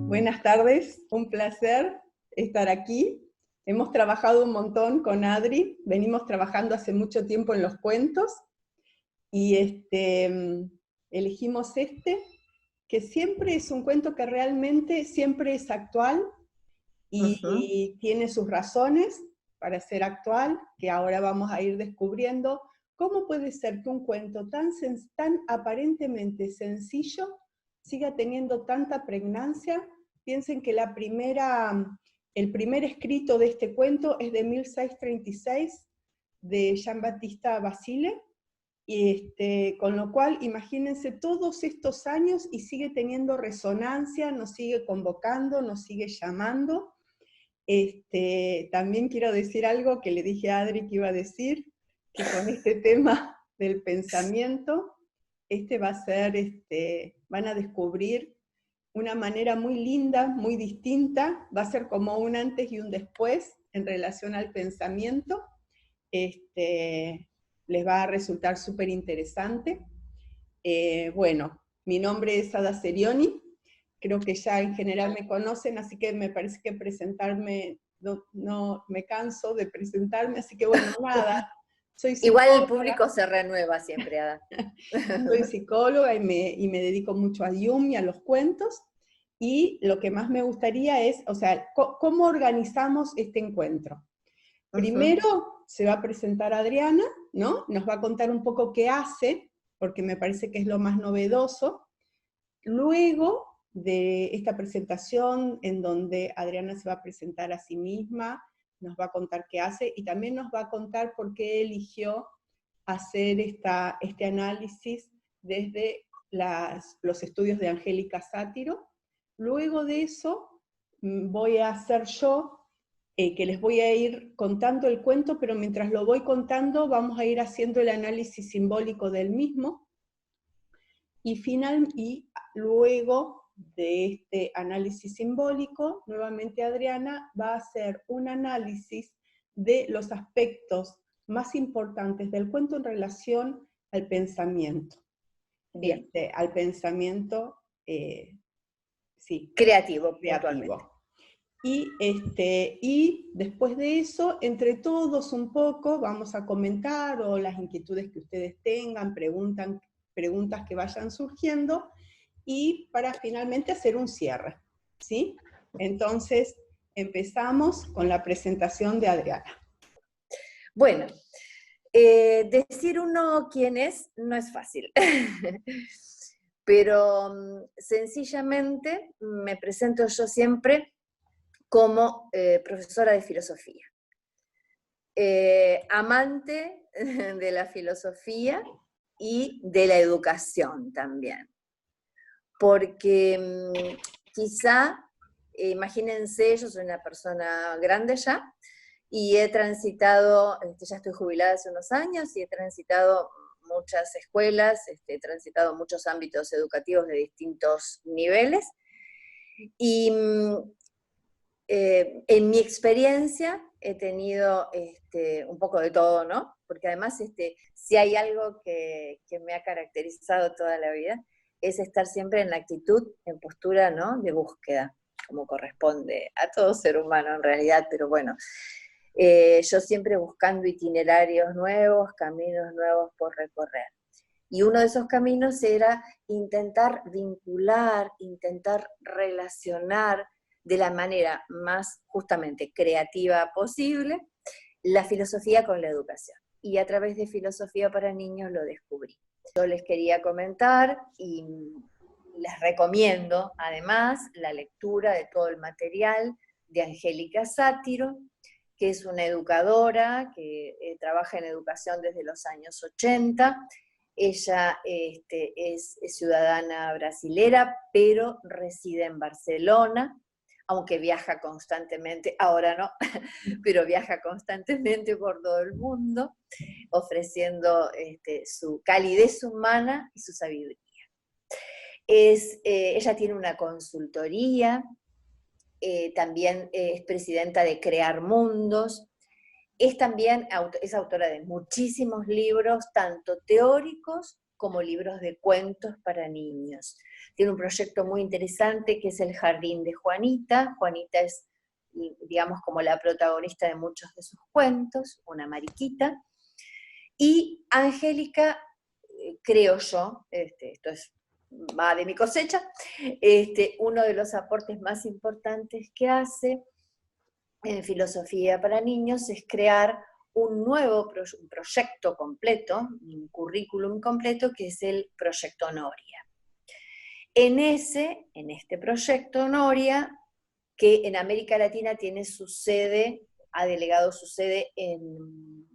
Buenas tardes, un placer estar aquí. Hemos trabajado un montón con Adri, venimos trabajando hace mucho tiempo en los cuentos, y elegimos que siempre es un cuento que realmente siempre es actual, y tiene sus razones para ser actual, que ahora vamos a ir descubriendo. ¿Cómo puede ser que un cuento tan aparentemente sencillo siga teniendo tanta pregnancia? Piensen que el primer escrito de este cuento es de 1636, de Jean-Baptiste Basile, y con lo cual imagínense todos estos años y sigue teniendo resonancia, nos sigue convocando, nos sigue llamando. También quiero decir algo que le dije a Adri que iba a decir, que con este tema del pensamiento, va a ser, van a descubrir una manera muy linda, muy distinta, va a ser como un antes y un después en relación al pensamiento. Les va a resultar súper interesante. Bueno, mi nombre es Ada Serioni, creo que ya en general me conocen, así que me parece que presentarme, no me canso de presentarme, así que bueno, nada. Soy Igual psicóloga. el público se renueva siempre, Ada. Soy psicóloga y me dedico mucho a Jung y a los cuentos, y lo que más me gustaría es, o sea, ¿cómo organizamos este encuentro? Primero se va a presentar Adriana, ¿no? Nos va a contar un poco qué hace, porque me parece que es lo más novedoso. Luego de esta presentación, en donde Adriana se va a presentar a sí misma, nos va a contar qué hace, y también nos va a contar por qué eligió hacer este análisis desde los estudios de Angélica Sátiro. Luego de eso voy a hacer yo, que les voy a ir contando el cuento, pero mientras lo voy contando vamos a ir haciendo el análisis simbólico del mismo, y luego de este análisis simbólico, nuevamente Adriana va a hacer un análisis de los aspectos más importantes del cuento en relación al pensamiento. Bien. Al pensamiento, sí, creativo. Y después de eso, entre todos un poco, vamos a comentar, o las inquietudes que ustedes tengan, preguntas que vayan surgiendo, y para finalmente hacer un cierre, ¿sí? Entonces, empezamos con la presentación de Adriana. Bueno, decir uno quién es no es fácil, pero sencillamente me presento yo siempre como profesora de filosofía, amante de la filosofía y de la educación también, porque quizá, imagínense, yo soy una persona grande ya, y he transitado, ya estoy jubilada hace unos años, y he transitado muchas escuelas, he transitado muchos ámbitos educativos de distintos niveles, y en mi experiencia he tenido un poco de todo, ¿no? Porque además, si hay algo que me ha caracterizado toda la vida, es estar siempre en la actitud, en postura, ¿no?, de búsqueda, como corresponde a todo ser humano en realidad, pero bueno, yo siempre buscando itinerarios nuevos, caminos nuevos por recorrer. Y uno de esos caminos era intentar vincular, intentar relacionar de la manera más justamente creativa posible la filosofía con la educación. Y a través de Filosofía para Niños lo descubrí. Yo les quería comentar, y les recomiendo además la lectura de todo el material de Angélica Sátiro, que es una educadora que trabaja en educación desde los años 80. Ella es ciudadana brasilera, pero reside en Barcelona, aunque viaja constantemente, ahora no, pero viaja constantemente por todo el mundo, ofreciendo su calidez humana y su sabiduría. Ella tiene una consultoría, también es presidenta de Crear Mundos, es autora de muchísimos libros, tanto teóricos como libros de cuentos para niños. Tiene un proyecto muy interesante que es el Jardín de Juanita. Juanita es, digamos, como la protagonista de muchos de sus cuentos, una mariquita. Y Angélica, creo yo, esto va de mi cosecha, uno de los aportes más importantes que hace en filosofía para niños es crear un nuevo un proyecto completo, un currículum completo, que es el Proyecto Noria. En este Proyecto Noria, que en América Latina tiene su sede, ha delegado su sede en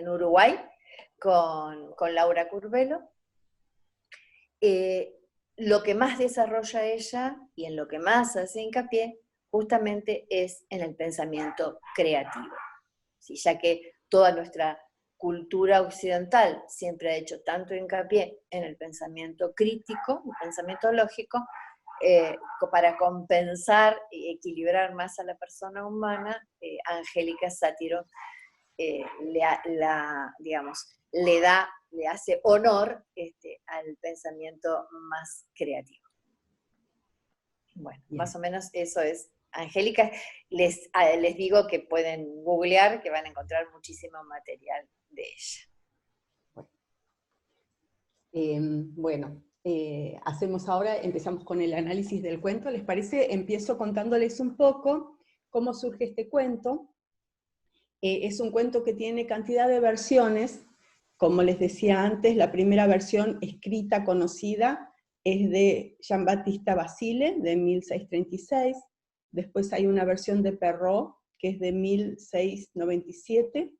Uruguay, con Laura Curvelo. Lo que más desarrolla ella y en lo que más hace hincapié justamente es en el pensamiento creativo, ¿sí? Ya que toda nuestra cultura occidental siempre ha hecho tanto hincapié en el pensamiento crítico, el pensamiento lógico, para compensar y equilibrar más a la persona humana, Angélica Sátiro le hace honor al pensamiento más creativo. Bueno, bien. Más o menos eso es Angélica. Les digo que pueden googlear, que van a encontrar muchísimo material de ella. Bueno, empezamos con el análisis del cuento. ¿Les parece? Empiezo contándoles un poco cómo surge este cuento. Es un cuento que tiene cantidad de versiones. Como les decía antes, la primera versión escrita, conocida, es de Jean-Baptiste Basile, de 1636. Después hay una versión de Perrault, que es de 1697.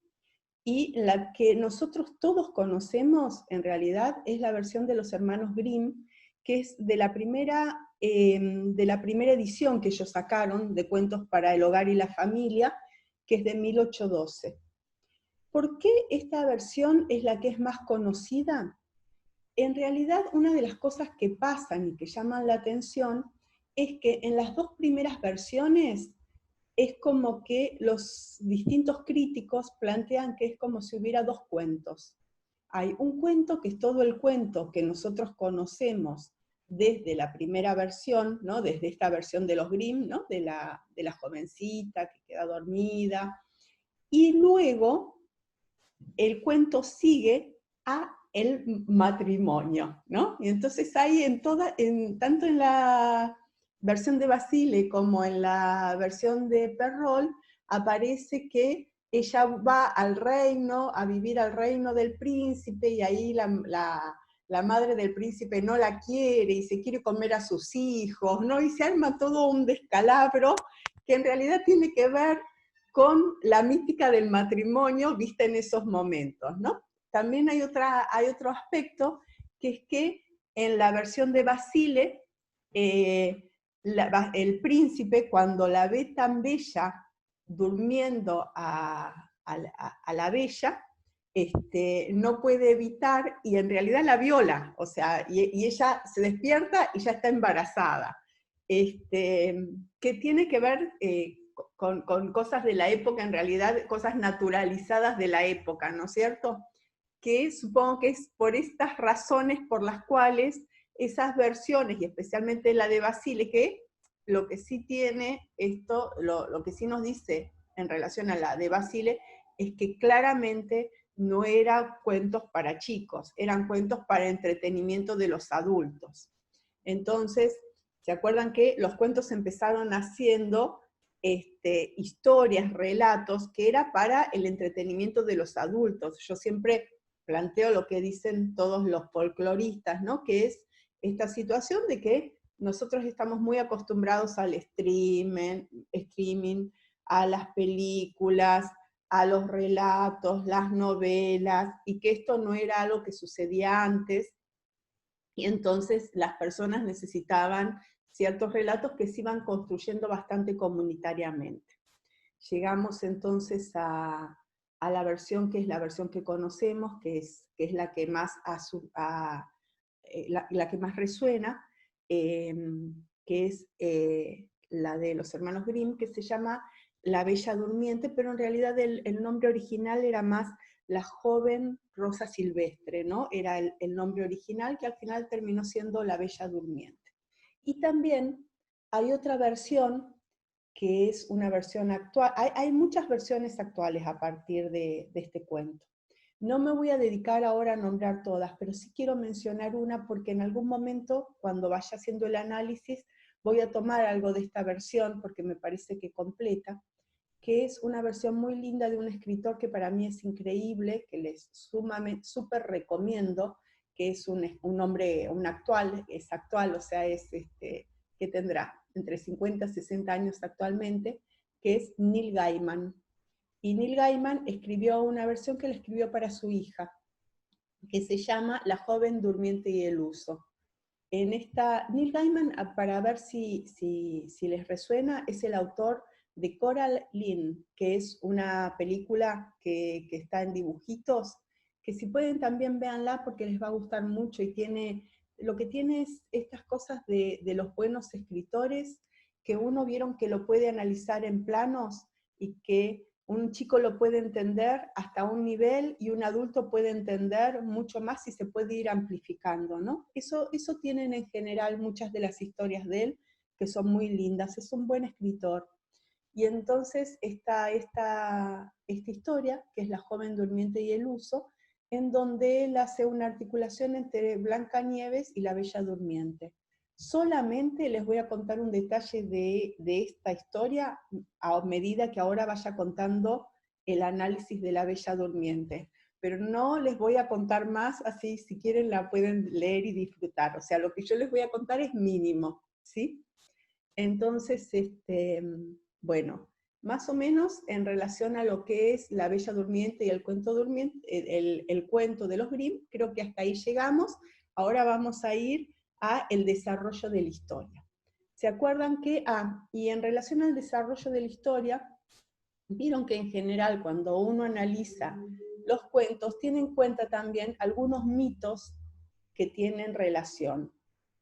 Y la que nosotros todos conocemos, en realidad, es la versión de los hermanos Grimm, que es de la primera edición que ellos sacaron de cuentos para el hogar y la familia, que es de 1812. ¿Por qué esta versión es la que es más conocida? En realidad, una de las cosas que pasan y que llaman la atención es que en las dos primeras versiones es como que los distintos críticos plantean que es como si hubiera dos cuentos. Hay un cuento que es todo el cuento que nosotros conocemos desde la primera versión, ¿no? Desde esta versión de los Grimm, ¿no? de la jovencita que queda dormida, y luego el cuento sigue a el matrimonio, ¿no? Y entonces hay tanto en la versión de Basile como en la versión de Perrault, aparece que ella va al reino, a vivir al reino del príncipe, y ahí la madre del príncipe no la quiere, y se quiere comer a sus hijos, ¿no? Y se arma todo un descalabro, que en realidad tiene que ver con la mística del matrimonio vista en esos momentos, ¿no? También hay otro aspecto, que es que en la versión de Basile, el príncipe, cuando la ve tan bella durmiendo a la bella, no puede evitar, y en realidad la viola, o sea, y ella se despierta y ya está embarazada. Que tiene que ver con cosas de la época, en realidad cosas naturalizadas de la época, ¿no es cierto? Que supongo que es por estas razones por las cuales esas versiones, y especialmente la de Basile, que lo que sí tiene esto, lo que sí nos dice en relación a la de Basile, es que claramente no eran cuentos para chicos, eran cuentos para entretenimiento de los adultos. Entonces, ¿se acuerdan que los cuentos empezaron haciendo historias, relatos, que era para el entretenimiento de los adultos? Yo siempre planteo lo que dicen todos los folcloristas, ¿no? Que es esta situación de que nosotros estamos muy acostumbrados al streaming, a las películas, a los relatos, las novelas, y que esto no era algo que sucedía antes, y entonces las personas necesitaban ciertos relatos que se iban construyendo bastante comunitariamente. Llegamos entonces a la versión que es la versión que conocemos, que es la que más, la que más resuena, que es la de los hermanos Grimm, que se llama La Bella Durmiente, pero en realidad el nombre original era más la joven Rosa Silvestre, ¿no? Era el nombre original, que al final terminó siendo La Bella Durmiente. Y también hay otra versión, que es una versión actual. Hay muchas versiones actuales a partir de este cuento. No me voy a dedicar ahora a nombrar todas, pero sí quiero mencionar una porque en algún momento, cuando vaya haciendo el análisis, voy a tomar algo de esta versión porque me parece que completa, que es una versión muy linda de un escritor que para mí es increíble, que les súper recomiendo, que es un hombre, un actual, es actual, o sea, es que tendrá entre 50 y 60 años actualmente, que es Neil Gaiman. Y Neil Gaiman escribió una versión que le escribió para su hija, que se llama La joven durmiente y el uso. En esta, Neil Gaiman, para ver si les resuena, es el autor de Coraline, que es una película que está en dibujitos, que si pueden también véanla porque les va a gustar mucho y lo que tiene es estas cosas de los buenos escritores, que uno vieron que lo puede analizar en planos y que un chico lo puede entender hasta un nivel y un adulto puede entender mucho más y se puede ir amplificando, ¿no? Eso tienen en general muchas de las historias de él, que son muy lindas, es un buen escritor. Y entonces está esta historia, que es La joven durmiente y el uso, en donde él hace una articulación entre Blancanieves y La Bella Durmiente. Solamente les voy a contar un detalle de esta historia a medida que ahora vaya contando el análisis de La Bella Durmiente. Pero no les voy a contar más, así si quieren la pueden leer y disfrutar. O sea, lo que yo les voy a contar es mínimo, ¿sí? Entonces, bueno, más o menos en relación a lo que es La Bella Durmiente y el cuento durmiente, el cuento de los Grimm, creo que hasta ahí llegamos. Ahora vamos a ir a el desarrollo de la historia. ¿Se acuerdan que, y en relación al desarrollo de la historia, vieron que en general cuando uno analiza los cuentos, tiene en cuenta también algunos mitos que tienen relación.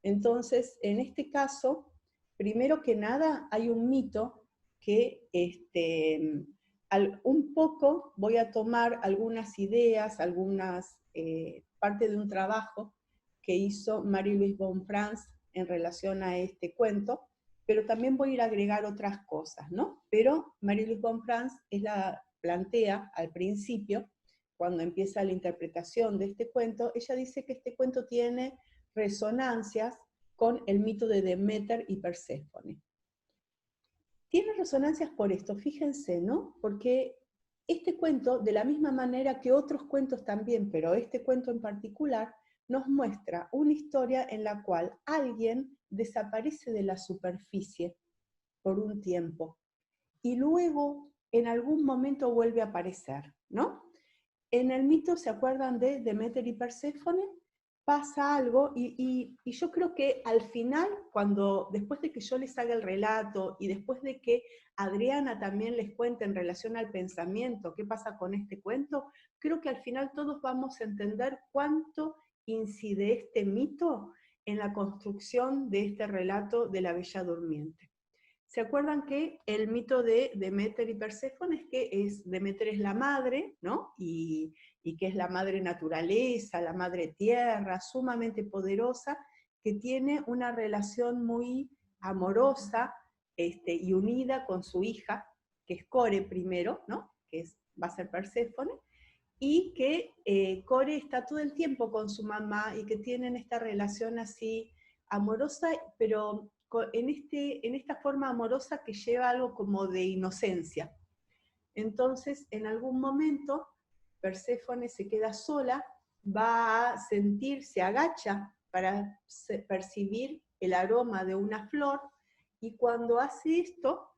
Entonces, en este caso, primero que nada, hay un mito que un poco voy a tomar algunas ideas, algunas parte de un trabajo que hizo Marie-Louise Bonfrance en relación a este cuento, pero también voy a ir a agregar otras cosas, ¿no? Pero Marie-Louise Bonfrance plantea al principio, cuando empieza la interpretación de este cuento, ella dice que este cuento tiene resonancias con el mito de Deméter y Perséfone. Tiene resonancias por esto, fíjense, ¿no? Porque este cuento, de la misma manera que otros cuentos también, pero este cuento en particular, nos muestra una historia en la cual alguien desaparece de la superficie por un tiempo y luego en algún momento vuelve a aparecer, ¿no? En el mito, ¿se acuerdan de Deméter y Perséfone? Pasa algo y yo creo que al final, después de que yo les haga el relato y después de que Adriana también les cuente en relación al pensamiento qué pasa con este cuento, creo que al final todos vamos a entender cuánto incide este mito en la construcción de este relato de la Bella Durmiente. ¿Se acuerdan que el mito de Deméter y Perséfone es que Deméter es la madre, ¿no? Y que es la madre naturaleza, la madre tierra, sumamente poderosa, que tiene una relación muy amorosa y unida con su hija, que es Core primero, ¿no? Va a ser Perséfone, y que Core está todo el tiempo con su mamá y que tienen esta relación así amorosa, pero en esta forma amorosa que lleva algo como de inocencia. Entonces, en algún momento, Perséfone se queda sola, va a sentir, se agacha para percibir el aroma de una flor, y cuando hace esto,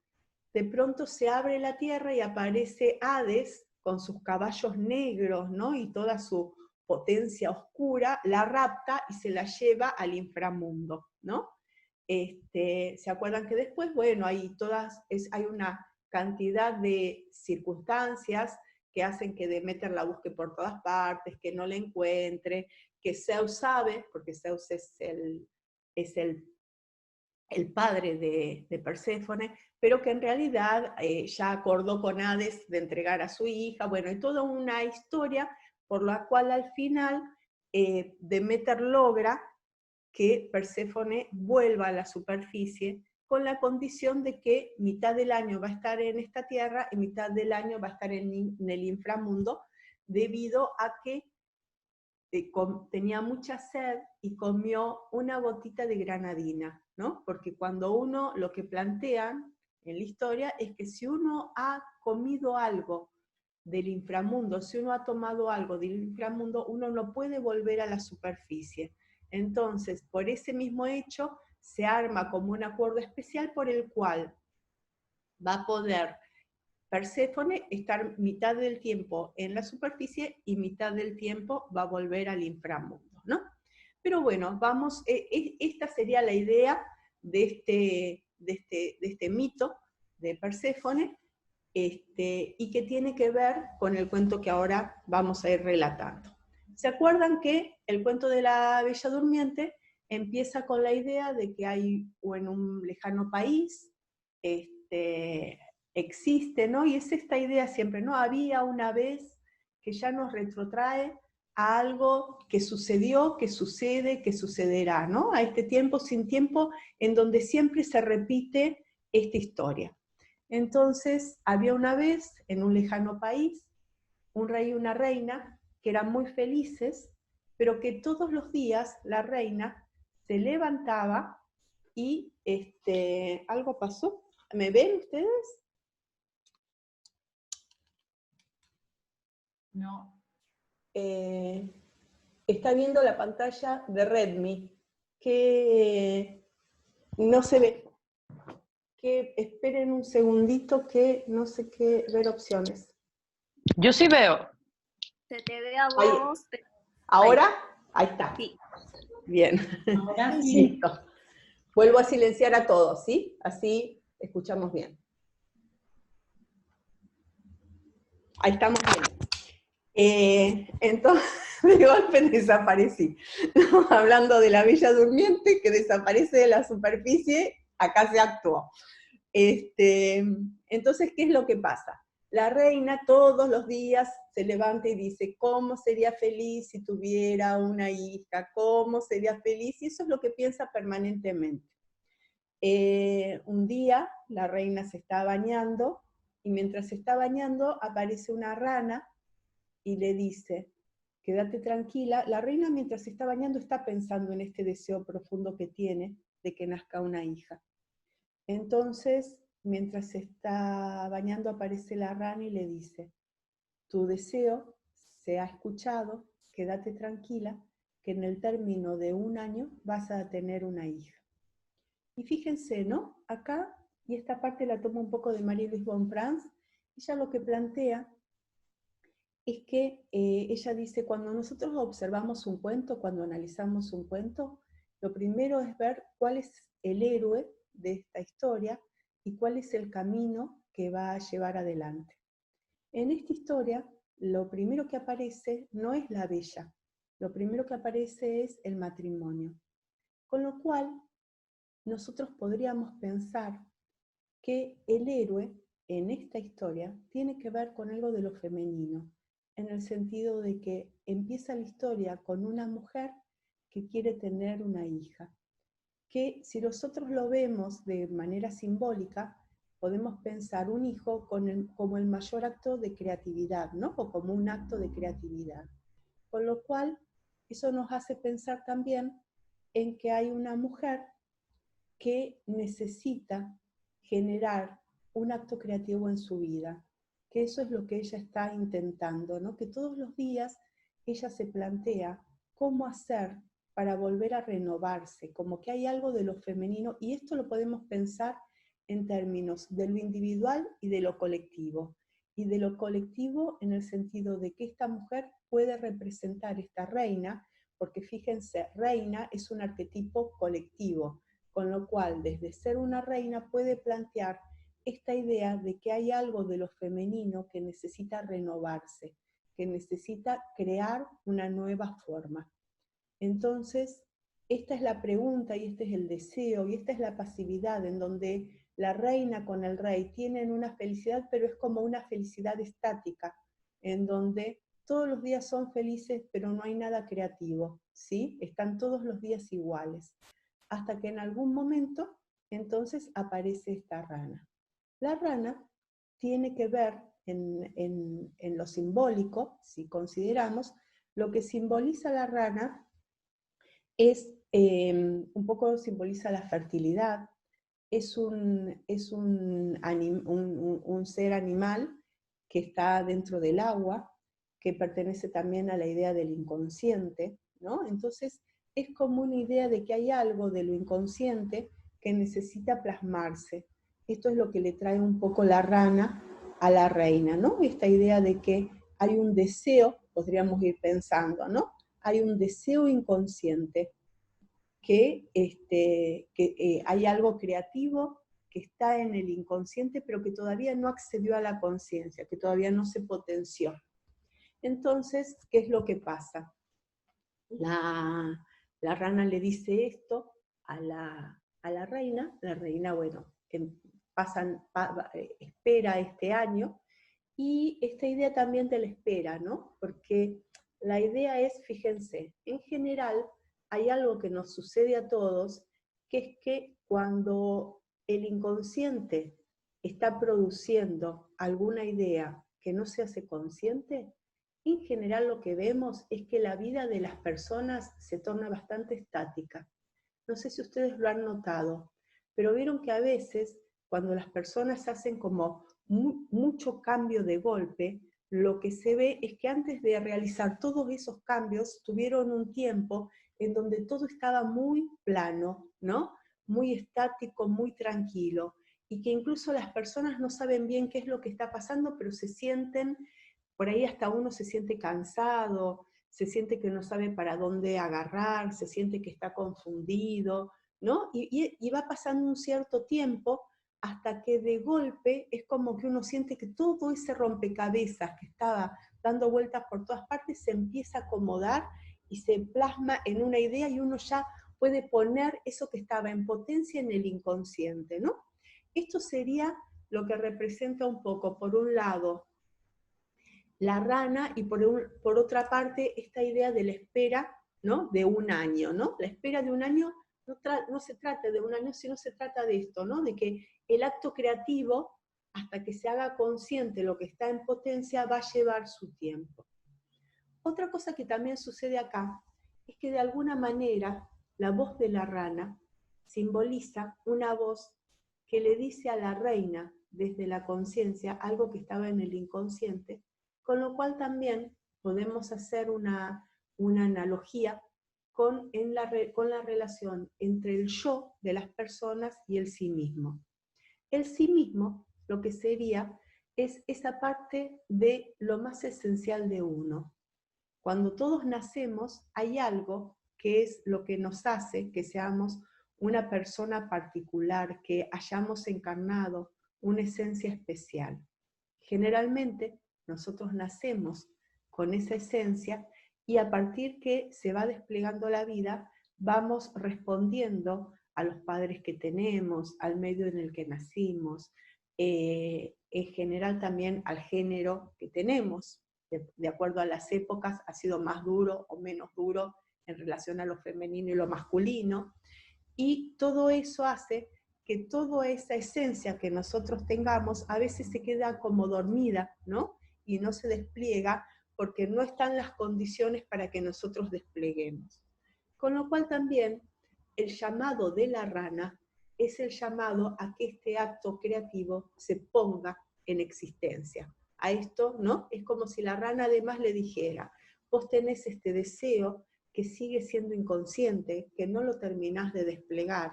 de pronto se abre la tierra y aparece Hades con sus caballos negros, ¿no? Y toda su potencia oscura, la rapta y se la lleva al inframundo, ¿no? ¿Se acuerdan que después, bueno, hay una cantidad de circunstancias que hacen que Deméter la busque por todas partes, que no la encuentre, que Zeus sabe, porque Zeus es el el padre de Perséfone, pero que en realidad ya acordó con Hades de entregar a su hija, bueno, y toda una historia por la cual al final Deméter logra que Perséfone vuelva a la superficie con la condición de que mitad del año va a estar en esta tierra y mitad del año va a estar en el inframundo, debido a que tenía mucha sed y comió una gotita de granadina, ¿no? Porque cuando uno, lo que plantean en la historia es que si uno ha comido algo del inframundo, si uno ha tomado algo del inframundo, uno no puede volver a la superficie. Entonces, por ese mismo hecho, se arma como un acuerdo especial por el cual va a poder Perséfone estar mitad del tiempo en la superficie y mitad del tiempo va a volver al inframundo, ¿no? Pero bueno, vamos, esta sería la idea de este mito de Perséfone, y que tiene que ver con el cuento que ahora vamos a ir relatando. ¿Se acuerdan que el cuento de la Bella Durmiente empieza con la idea de que hay en un lejano país, existe, ¿no? Y es esta idea siempre, ¿no? Había una vez, que ya nos retrotrae a algo que sucedió, que sucede, que sucederá, ¿no? A este tiempo sin tiempo, en donde siempre se repite esta historia. Entonces, había una vez, en un lejano país, un rey y una reina que eran muy felices, pero que todos los días la reina se levantaba y algo pasó. ¿Me ven ustedes? No. Está viendo la pantalla de Redmi, que no se ve. Que esperen un segundito que no sé qué, ver opciones. Yo sí veo. Se te ve a vos. ¿Ahora? Ahí está. Sí. Bien. Ahora sí. Listo. Vuelvo a silenciar a todos, ¿sí? Así escuchamos bien. Ahí estamos bien. Entonces, de golpe desaparecí. ¿No? Hablando de la Bella Durmiente, que desaparece de la superficie, acá se actuó. Entonces, ¿qué es lo que pasa? La reina todos los días se levanta y dice, ¿cómo sería feliz si tuviera una hija? ¿Cómo sería feliz? Y eso es lo que piensa permanentemente. Un día la reina se está bañando, y mientras se está bañando aparece una rana y le dice, quédate tranquila. La reina, mientras se está bañando, está pensando en este deseo profundo que tiene de que nazca una hija. Entonces, mientras se está bañando, aparece la rana y le dice, tu deseo se ha escuchado, quédate tranquila, que en el término de 1 año vas a tener una hija. Y fíjense, ¿no? Acá, y esta parte la tomo un poco de Marie-Louise Bonprance, ella lo que plantea es que ella dice, cuando nosotros observamos un cuento, cuando analizamos un cuento, lo primero es ver cuál es el héroe de esta historia y cuál es el camino que va a llevar adelante. En esta historia, lo primero que aparece no es la bella, lo primero que aparece es el matrimonio. Con lo cual, nosotros podríamos pensar que el héroe en esta historia tiene que ver con algo de lo femenino, en el sentido de que empieza la historia con una mujer que quiere tener una hija, que si nosotros lo vemos de manera simbólica, podemos pensar un hijo como el mayor acto de creatividad, ¿no? O como un acto de creatividad. Con lo cual, eso nos hace pensar también en que hay una mujer que necesita generar un acto creativo en su vida, que eso es lo que ella está intentando, ¿no? Que todos los días ella se plantea cómo hacer para volver a renovarse, como que hay algo de lo femenino, y esto lo podemos pensar en términos de lo individual y de lo colectivo. Y de lo colectivo en el sentido de que esta mujer puede representar esta reina, porque fíjense, reina es un arquetipo colectivo, con lo cual desde ser una reina puede plantear esta idea de que hay algo de lo femenino que necesita renovarse, que necesita crear una nueva forma. Entonces, esta es la pregunta y este es el deseo y esta es la pasividad en donde la reina con el rey tienen una felicidad, pero es como una felicidad estática, en donde todos los días son felices, pero no hay nada creativo, ¿sí? Están todos los días iguales, hasta que en algún momento entonces aparece esta rana. La rana tiene que ver en lo simbólico, si consideramos, lo que simboliza la rana es, un poco simboliza la fertilidad, es un ser animal que está dentro del agua, que pertenece también a la idea del inconsciente, ¿no? Entonces es como una idea de que hay algo de lo inconsciente que necesita plasmarse. Esto es lo que le trae un poco la rana a la reina, ¿no? Esta idea de que hay un deseo, podríamos ir pensando, ¿no? Hay un deseo inconsciente, que hay algo creativo que está en el inconsciente, pero que todavía no accedió a la conciencia, que todavía no se potenció. Entonces, ¿qué es lo que pasa? La rana le dice esto a la reina, bueno, espera este año, y esta idea también te la espera, ¿no? Porque la idea es, fíjense, en general hay algo que nos sucede a todos, que es que cuando el inconsciente está produciendo alguna idea que no se hace consciente, en general lo que vemos es que la vida de las personas se torna bastante estática. No sé si ustedes lo han notado, pero vieron que a veces cuando las personas hacen como mucho cambio de golpe, lo que se ve es que antes de realizar todos esos cambios tuvieron un tiempo en donde todo estaba muy plano, ¿no? Muy estático, muy tranquilo, y que incluso las personas no saben bien qué es lo que está pasando, pero se sienten, por ahí hasta uno se siente cansado, se siente que no sabe para dónde agarrar, se siente que está confundido, ¿no? Y va pasando un cierto tiempo hasta que de golpe es como que uno siente que todo ese rompecabezas que estaba dando vueltas por todas partes se empieza a acomodar y se plasma en una idea, y uno ya puede poner eso que estaba en potencia en el inconsciente, ¿no? Esto sería lo que representa un poco, por un lado, la rana, y por otra parte esta idea de la espera, ¿no? De un año, ¿no? La espera de un año no se trata de un año, sino se trata de esto, ¿no? De que el acto creativo, hasta que se haga consciente lo que está en potencia, va a llevar su tiempo. Otra cosa que también sucede acá es que de alguna manera la voz de la rana simboliza una voz que le dice a la reina desde la conciencia algo que estaba en el inconsciente, con lo cual también podemos hacer una analogía con la relación entre el yo de las personas y el sí mismo. El sí mismo, lo que sería, es esa parte de lo más esencial de uno. Cuando todos nacemos, hay algo que es lo que nos hace que seamos una persona particular, que hayamos encarnado una esencia especial. Generalmente, nosotros nacemos con esa esencia, y a partir que se va desplegando la vida, vamos respondiendo a los padres que tenemos, al medio en el que nacimos, en general también al género que tenemos. De acuerdo a las épocas, ha sido más duro o menos duro en relación a lo femenino y lo masculino, y todo eso hace que toda esa esencia que nosotros tengamos a veces se queda como dormida, ¿no? Y no se despliega porque no están las condiciones para que nosotros despleguemos. Con lo cual también el llamado de la rana es el llamado a que este acto creativo se ponga en existencia. A esto, ¿no? Es como si la rana además le dijera, vos tenés este deseo que sigue siendo inconsciente, que no lo terminás de desplegar.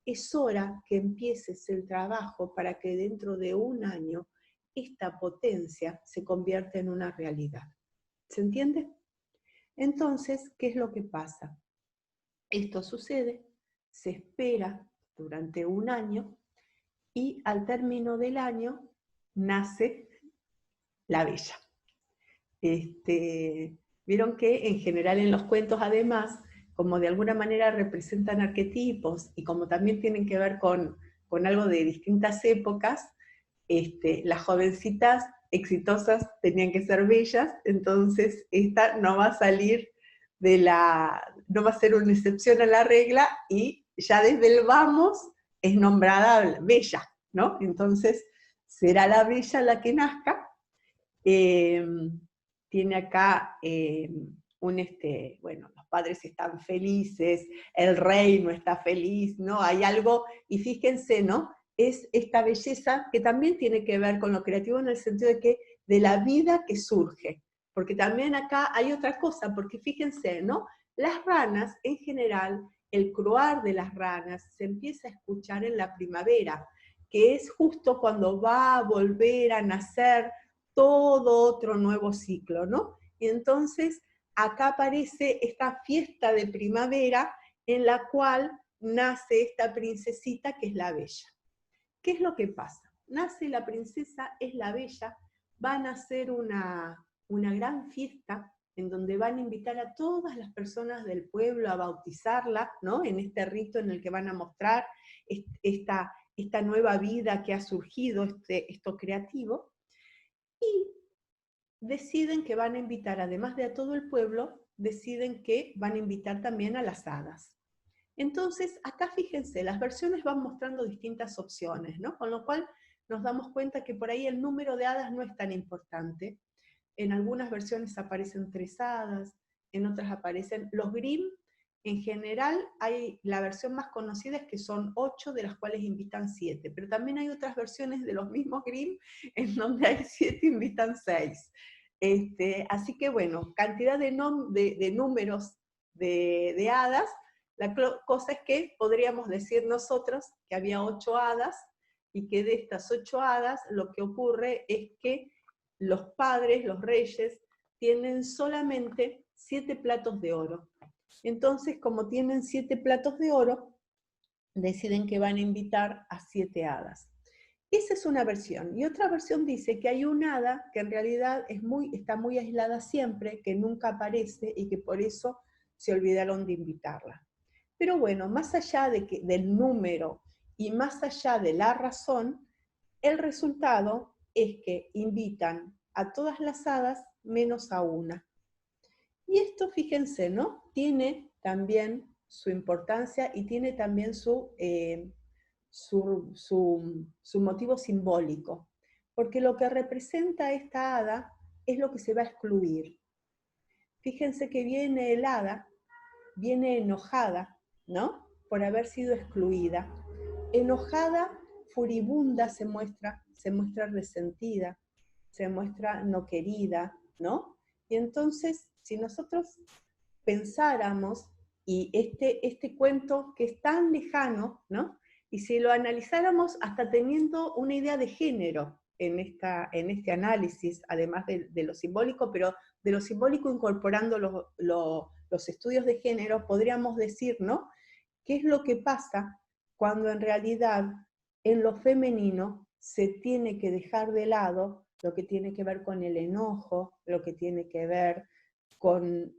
Es hora que empieces el trabajo para que dentro de un año esta potencia se convierta en una realidad. ¿Se entiende? Entonces, ¿qué es lo que pasa? Esto sucede, se espera durante un año, y al término del año nace la bella. Vieron que en general en los cuentos, además, como de alguna manera representan arquetipos y como también tienen que ver con algo de distintas épocas, las jovencitas exitosas tenían que ser bellas, entonces esta no va a salir no va a ser una excepción a la regla, y ya desde el vamos es nombrada bella, ¿no? Entonces será la bella la que nazca. Tiene acá bueno, los padres están felices, el rey no está feliz, ¿no? Hay algo, y fíjense, ¿no? Es esta belleza que también tiene que ver con lo creativo en el sentido de la vida que surge. Porque también acá hay otra cosa, porque fíjense, ¿no? Las ranas, en general, el croar de las ranas se empieza a escuchar en la primavera, que es justo cuando va a volver a nacer todo otro nuevo ciclo, ¿no? Y entonces acá aparece esta fiesta de primavera en la cual nace esta princesita que es la bella. ¿Qué es lo que pasa? Nace la princesa, es la bella, van a hacer una gran fiesta en donde van a invitar a todas las personas del pueblo a bautizarla, ¿no? En este rito en el que van a mostrar esta nueva vida que ha surgido, esto creativo, y deciden que van a invitar, además de a todo el pueblo, deciden que van a invitar también a las hadas. Entonces, acá fíjense, las versiones van mostrando distintas opciones, ¿no? Con lo cual nos damos cuenta que por ahí el número de hadas no es tan importante. En algunas versiones aparecen 3 hadas, en otras aparecen los Grimm. En general, la versión más conocida es que son 8, de las cuales invitan 7, pero también hay otras versiones de los mismos Grimm en donde hay 7, invitan 6. Así que bueno, cantidad de números de hadas. La cosa es que podríamos decir nosotros que había 8 hadas, y que de estas 8 hadas lo que ocurre es que los padres, los reyes, tienen solamente 7 platos de oro. Entonces, como tienen 7 platos de oro, deciden que van a invitar a 7 hadas. Esa es una versión. Y otra versión dice que hay una hada que en realidad está muy aislada siempre, que nunca aparece y que por eso se olvidaron de invitarla. Pero bueno, más allá del número y más allá de la razón, el resultado es que invitan a todas las hadas menos a una. Y esto, fíjense, ¿no? Tiene también su importancia y tiene también su motivo simbólico. Porque lo que representa esta hada es lo que se va a excluir. Fíjense que viene el hada, viene enojada, ¿no? Por haber sido excluida. Enojada, furibunda se muestra resentida, se muestra no querida, ¿no? Y entonces, si nosotros pensáramos, y este cuento que es tan lejano, ¿no? Y si lo analizáramos hasta teniendo una idea de género en este análisis, además de lo simbólico, pero de lo simbólico incorporando los estudios de género, podríamos decir, ¿no? ¿Qué es lo que pasa cuando en realidad en lo femenino se tiene que dejar de lado lo que tiene que ver con el enojo, lo que tiene que ver con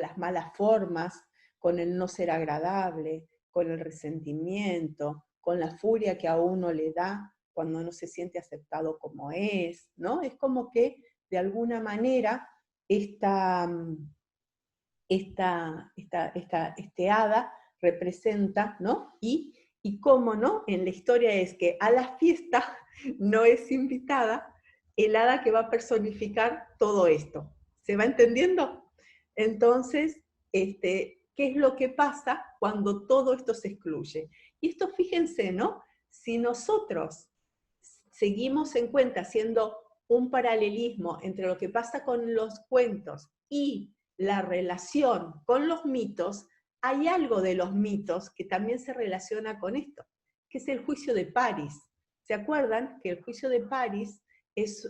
las malas formas, con el no ser agradable, con el resentimiento, con la furia que a uno le da cuando no se siente aceptado como es, ¿no? Es como que de alguna manera este hada representa, ¿no? Y cómo, ¿no? En la historia es que a la fiesta no es invitada el hada que va a personificar todo esto. ¿Se va entendiendo? Entonces, ¿qué es lo que pasa cuando todo esto se excluye? Y esto, fíjense, ¿no? Si nosotros seguimos en cuenta haciendo un paralelismo entre lo que pasa con los cuentos y la relación con los mitos, hay algo de los mitos que también se relaciona con esto, que es el juicio de París. ¿Se acuerdan que el juicio de París es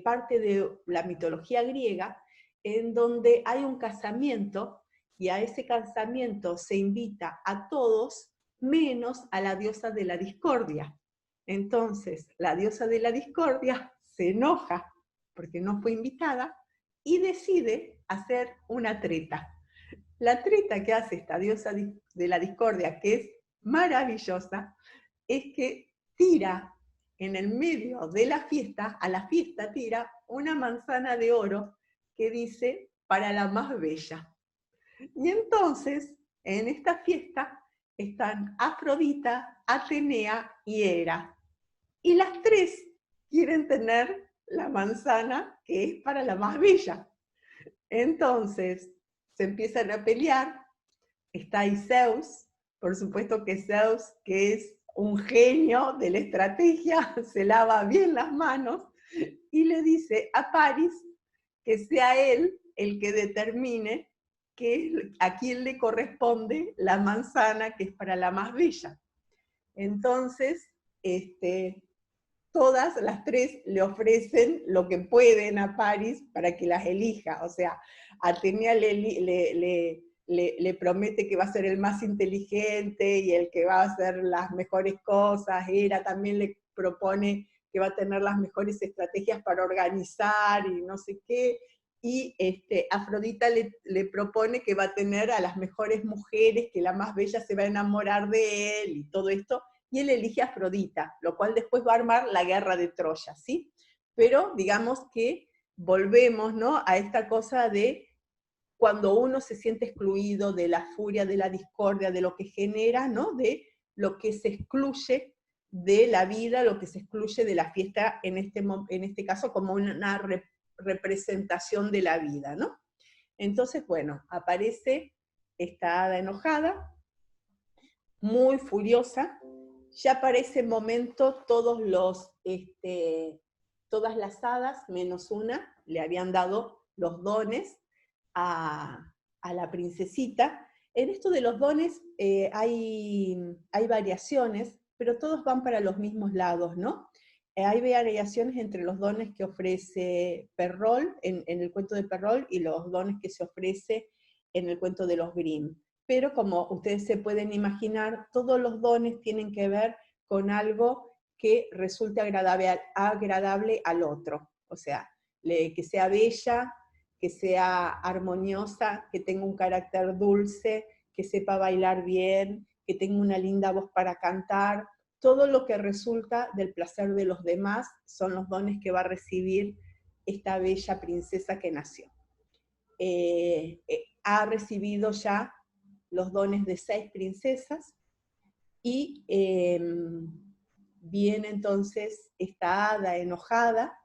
parte de la mitología griega, en donde hay un casamiento, y a ese casamiento se invita a todos, menos a la diosa de la discordia? Entonces, la diosa de la discordia se enoja porque no fue invitada y decide hacer una treta. La treta que hace esta diosa de la discordia, que es maravillosa, es que tira en el medio de la fiesta, a la fiesta tira una manzana de oro que dice, para la más bella. Y entonces, en esta fiesta, están Afrodita, Atenea y Hera. Y las tres quieren tener la manzana que es para la más bella. Entonces, se empiezan a pelear. Está ahí Zeus, por supuesto que Zeus, que es un genio de la estrategia, se lava bien las manos y le dice a Paris que sea él el que determine a quién le corresponde la manzana que es para la más bella. Entonces, todas las tres le ofrecen lo que pueden a Paris para que las elija. O sea, Atenea le promete que va a ser el más inteligente y el que va a hacer las mejores cosas. Hera también le propone que va a tener las mejores estrategias para organizar y no sé qué. Y Afrodita le propone que va a tener a las mejores mujeres, que la más bella se va a enamorar de él y todo esto, y él elige a Afrodita, lo cual después va a armar la guerra de Troya, ¿sí? Pero digamos que volvemos, ¿no?, a esta cosa de cuando uno se siente excluido de la furia, de la discordia, de lo que genera, ¿no?, de lo que se excluye de la vida, lo que se excluye de la fiesta, en este caso como una representación de la vida, ¿no? Entonces, bueno, aparece esta hada enojada, muy furiosa. Ya para ese momento todas las hadas, menos una, le habían dado los dones a la princesita. En esto de los dones hay variaciones, pero todos van para los mismos lados, ¿no? Hay variaciones entre los dones que ofrece Perrault, en el cuento de Perrault, y los dones que se ofrece en el cuento de los Grimm. Pero como ustedes se pueden imaginar, todos los dones tienen que ver con algo que resulte agradable al otro. O sea, que sea bella, que sea armoniosa, que tenga un carácter dulce, que sepa bailar bien, que tenga una linda voz para cantar. Todo lo que resulta del placer de los demás son los dones que va a recibir esta bella princesa que nació. Ha recibido ya los dones de 6 princesas, y viene entonces esta hada enojada,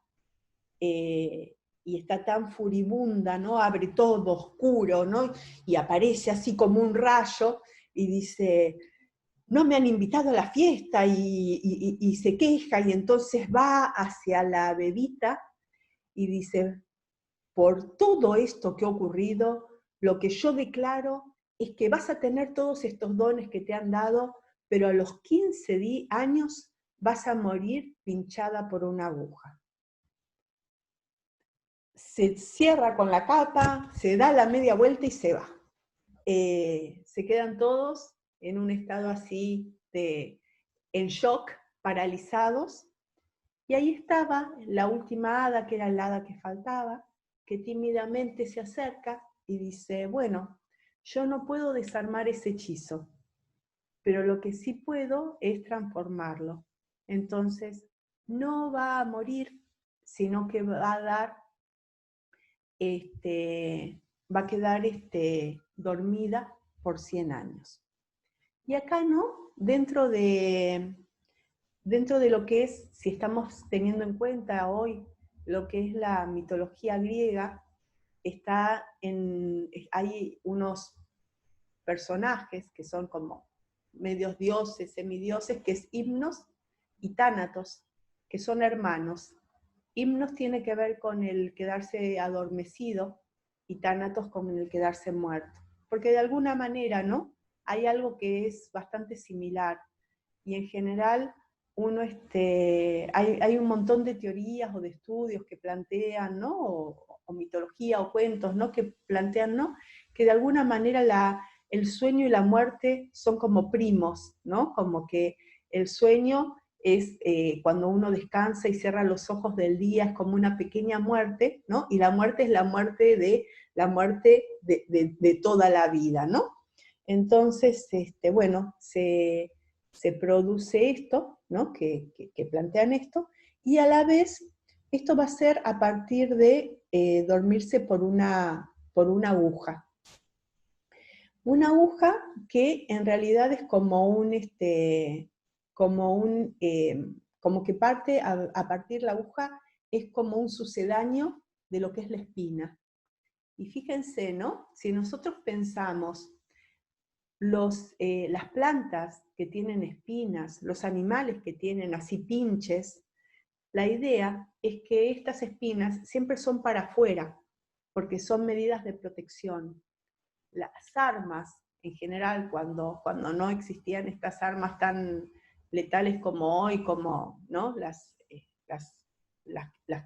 y está tan furibunda, ¿no? Abre todo oscuro, ¿no? Y aparece así como un rayo, y dice, no me han invitado a la fiesta, y se queja, y entonces va hacia la bebita, y dice, por todo esto que ha ocurrido, lo que yo declaro es que vas a tener todos estos dones que te han dado, pero a los 15 años vas a morir pinchada por una aguja. Se cierra con la capa, se da la media vuelta y se va. Se quedan todos en un estado así en shock, paralizados, y ahí estaba la última hada, que era la hada que faltaba, que tímidamente se acerca y dice, bueno, yo no puedo desarmar ese hechizo, pero lo que sí puedo es transformarlo. Entonces, no va a morir, sino que va a dar, va a quedar dormida por 100 años. Y acá, ¿no? Dentro de lo que es, si estamos teniendo en cuenta hoy lo que es la mitología griega, hay unos personajes que son como medios dioses, semidioses, que es Himnos y Tánatos, que son hermanos. Himnos tiene que ver con el quedarse adormecido y Tánatos con el quedarse muerto. Porque de alguna manera, ¿no?, hay algo que es bastante similar. Y en general, hay un montón de teorías o de estudios que plantean, ¿no?, o mitología o cuentos, ¿no?, que plantean, ¿no?, que de alguna manera el sueño y la muerte son como primos, ¿no? Como que el sueño es cuando uno descansa y cierra los ojos del día, es como una pequeña muerte, ¿no? Y la muerte es la muerte de toda la vida, ¿no? Entonces, bueno, se produce esto, ¿no? Que plantean esto, y a la vez, esto va a ser a partir de dormirse por una aguja. Una aguja que en realidad es como que parte, a partir de la aguja, es como un sucedáneo de lo que es la espina. Y fíjense, ¿no? Si nosotros pensamos las plantas que tienen espinas, los animales que tienen así pinches, la idea es que estas espinas siempre son para afuera, porque son medidas de protección. Las armas, en general, cuando no existían estas armas tan letales como hoy, como, ¿no? las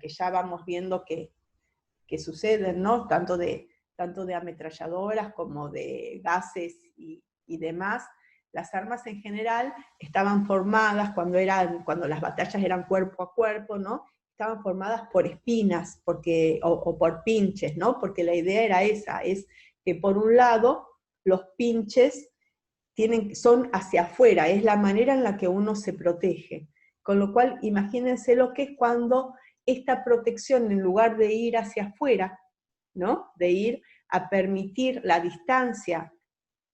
que ya vamos viendo que suceden, ¿no? Tanto de ametralladoras como de gases y demás. Las armas en general estaban formadas cuando las batallas eran cuerpo a cuerpo, ¿no? Estaban formadas por espinas o por pinches, ¿no? Porque la idea era esa, es que por un lado los pinches son hacia afuera, es la manera en la que uno se protege. Con lo cual, imagínense lo que es cuando esta protección, en lugar de ir hacia afuera, ¿no? De ir a permitir la distancia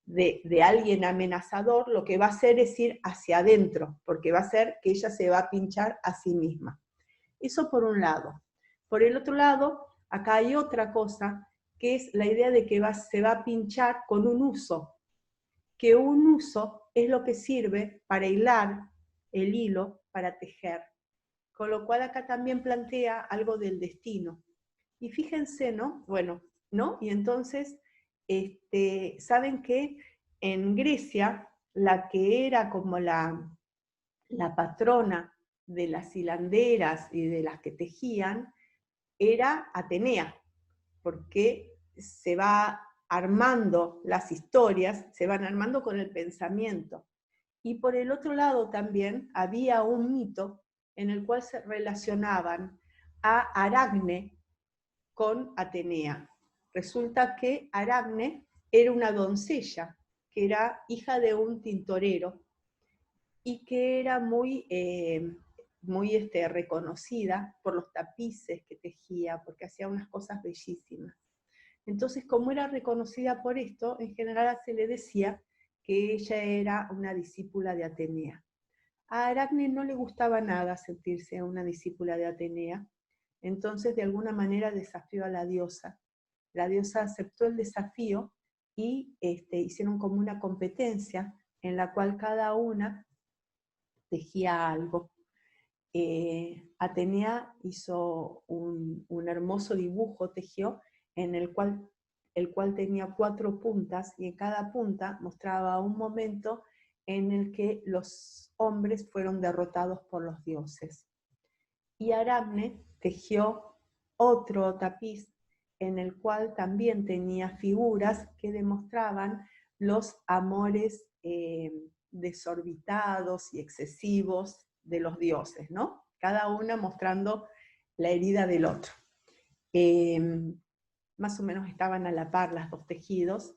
de alguien amenazador, lo que va a hacer es ir hacia adentro, porque va a hacer que ella se va a pinchar a sí misma. Eso por un lado. Por el otro lado, acá hay otra cosa, que es la idea de que se va a pinchar con un uso, que un uso es lo que sirve para hilar el hilo, para tejer. Con lo cual acá también plantea algo del destino. Y fíjense, ¿no? Bueno, ¿no? Y entonces, saben que en Grecia, la que era como la patrona de las hilanderas y de las que tejían, era Atenea, porque se va armando las historias, se van armando con el pensamiento. Y por el otro lado también había un mito en el cual se relacionaban a Aracne con Atenea. Resulta que Aracne era una doncella, que era hija de un tintorero, y que era muy reconocida por los tapices que tejía, porque hacía unas cosas bellísimas. Entonces, como era reconocida por esto, en general se le decía que ella era una discípula de Atenea. A Aracne no le gustaba nada sentirse una discípula de Atenea, entonces de alguna manera desafió a la diosa. La diosa aceptó el desafío y hicieron como una competencia en la cual cada una tejía algo. Atenea hizo un hermoso dibujo, tejió, en el cual tenía 4 puntas, y en cada punta mostraba un momento en el que los hombres fueron derrotados por los dioses. Y Aracne tejió otro tapiz en el cual también tenía figuras que demostraban los amores desorbitados y excesivos de los dioses, ¿no? Cada una mostrando la herida del otro. Más o menos estaban a la par las dos tejidos,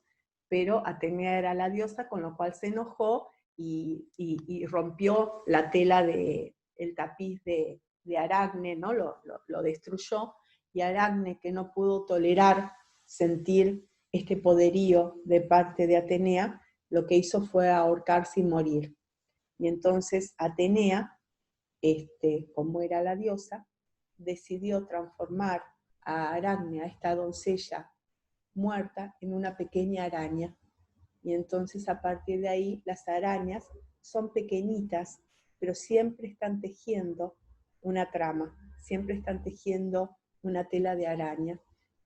pero Atenea era la diosa, con lo cual se enojó y rompió la tela el tapiz de Aracne, ¿no? Lo destruyó, y Aracne, que no pudo tolerar sentir este poderío de parte de Atenea, lo que hizo fue ahorcarse y morir. Y entonces Atenea, como era la diosa, decidió transformar a Aracne, a esta doncella muerta, en una pequeña araña. Y entonces a partir de ahí las arañas son pequeñitas, pero siempre están tejiendo una trama, siempre están tejiendo una tela de araña.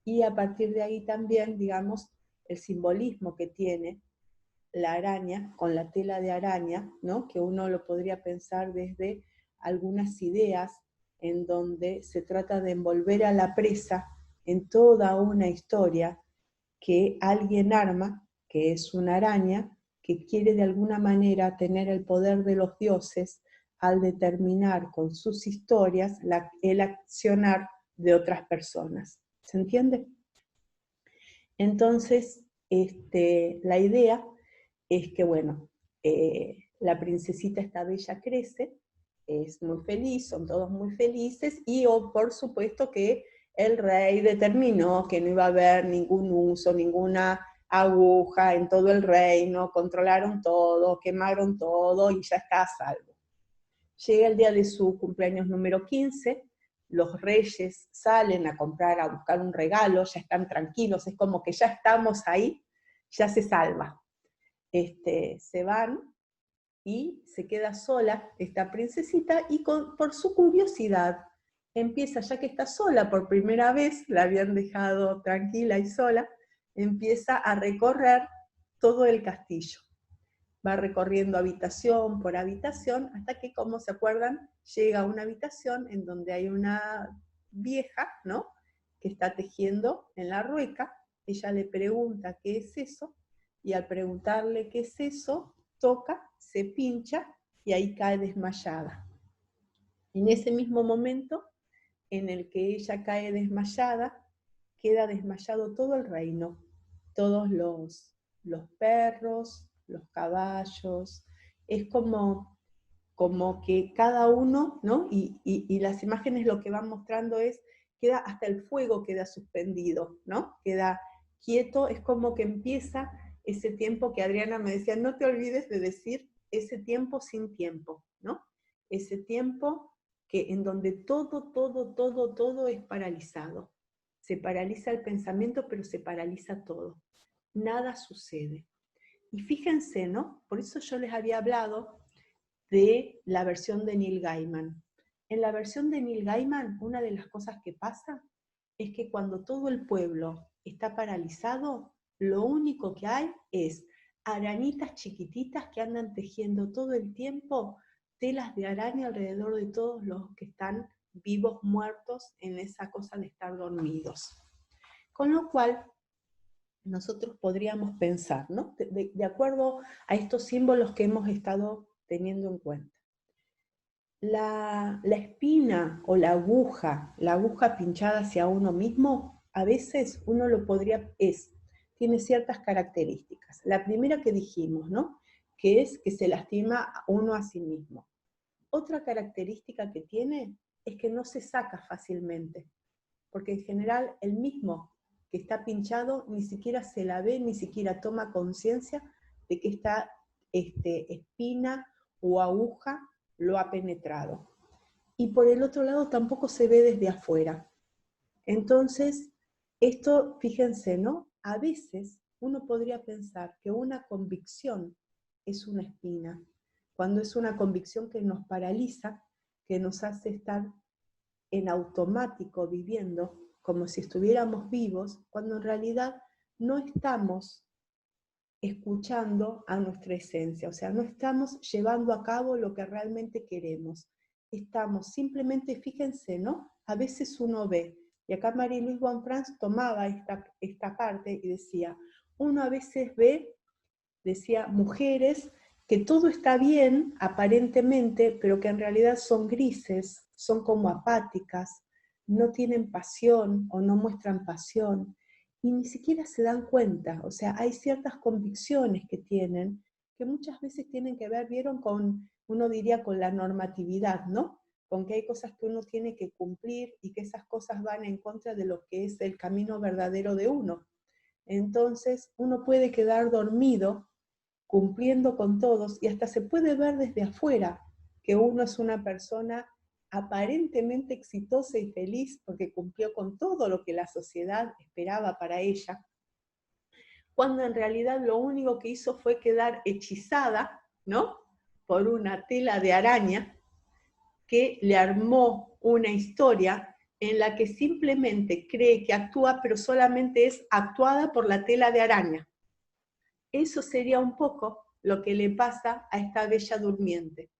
Y a partir de ahí también, digamos, el simbolismo que tiene la araña con la tela de araña, ¿no? Que uno lo podría pensar desde algunas ideas en donde se trata de envolver a la presa en toda una historia que alguien arma, que es una araña, que quiere de alguna manera tener el poder de los dioses al determinar con sus historias el accionar de otras personas. ¿Se entiende? Entonces, la idea es que, bueno, la princesita esta bella crece, es muy feliz, son todos muy felices, y por supuesto que el rey determinó que no iba a haber ningún uso, ninguna aguja en todo el reino, controlaron todo, quemaron todo y ya está a salvo. Llega el día de su cumpleaños número 15, los reyes salen a comprar, a buscar un regalo, ya están tranquilos, es como que ya estamos ahí, ya se salva. Se van y se queda sola esta princesita y por su curiosidad empieza, ya que está sola por primera vez, la habían dejado tranquila y sola, empieza a recorrer todo el castillo. Va recorriendo habitación por habitación, hasta que, como se acuerdan, llega a una habitación en donde hay una vieja, ¿no?, que está tejiendo en la rueca. Ella le pregunta qué es eso, y al preguntarle qué es eso, toca, se pincha, y ahí cae desmayada. En ese mismo momento en el que ella cae desmayada, queda desmayado todo el reino, todos los perros, los caballos, es como que cada uno, ¿no? Y las imágenes lo que van mostrando es, queda hasta el fuego queda suspendido, ¿no? Queda quieto, es como que empieza ese tiempo que Adriana me decía, no te olvides de decir ese tiempo sin tiempo, ¿no? Ese tiempo en donde todo es paralizado. Se paraliza el pensamiento, pero se paraliza todo. Nada sucede. Y fíjense, ¿no? Por eso yo les había hablado de la versión de Neil Gaiman. En la versión de Neil Gaiman, una de las cosas que pasa es que cuando todo el pueblo está paralizado, lo único que hay es arañitas chiquititas que andan tejiendo todo el tiempo telas de araña alrededor de todos los que están vivos, muertos, en esa cosa de estar dormidos. Con lo cual, nosotros podríamos pensar, ¿no?, de acuerdo a estos símbolos que hemos estado teniendo en cuenta. La espina o la aguja pinchada hacia uno mismo, a veces uno lo tiene ciertas características. La primera que dijimos, ¿no?, que es que se lastima uno a sí mismo. Otra característica que tiene es que no se saca fácilmente, porque en general el mismo que está pinchado ni siquiera se la ve, ni siquiera toma conciencia de que esta espina o aguja lo ha penetrado. Y por el otro lado tampoco se ve desde afuera. Entonces, esto, fíjense, ¿no? A veces uno podría pensar que una convicción es una espina, cuando es una convicción que nos paraliza, que nos hace estar en automático viviendo, como si estuviéramos vivos, cuando en realidad no estamos escuchando a nuestra esencia, o sea, no estamos llevando a cabo lo que realmente queremos. Estamos simplemente, fíjense, ¿no? A veces uno ve, y acá Marie-Louise Bonfrance tomaba esta parte y decía, uno a veces ve, decía, mujeres que todo está bien, aparentemente, pero que en realidad son grises, son como apáticas, no tienen pasión o no muestran pasión, y ni siquiera se dan cuenta. O sea, hay ciertas convicciones que tienen, que muchas veces tienen que ver, vieron, con, uno diría, con la normatividad, ¿no? Con que hay cosas que uno tiene que cumplir y que esas cosas van en contra de lo que es el camino verdadero de uno. Entonces, uno puede quedar dormido cumpliendo con todos, y hasta se puede ver desde afuera que uno es una persona aparentemente exitosa y feliz porque cumplió con todo lo que la sociedad esperaba para ella, cuando en realidad lo único que hizo fue quedar hechizada, ¿no?, por una tela de araña que le armó una historia en la que simplemente cree que actúa, pero solamente es actuada por la tela de araña. Eso sería un poco lo que le pasa a esta bella durmiente,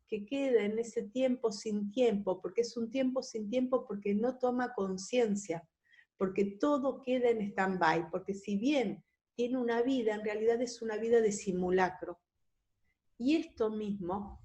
que queda en ese tiempo sin tiempo, porque es un tiempo sin tiempo porque no toma conciencia, porque todo queda en stand-by, porque si bien tiene una vida, en realidad es una vida de simulacro. Y esto mismo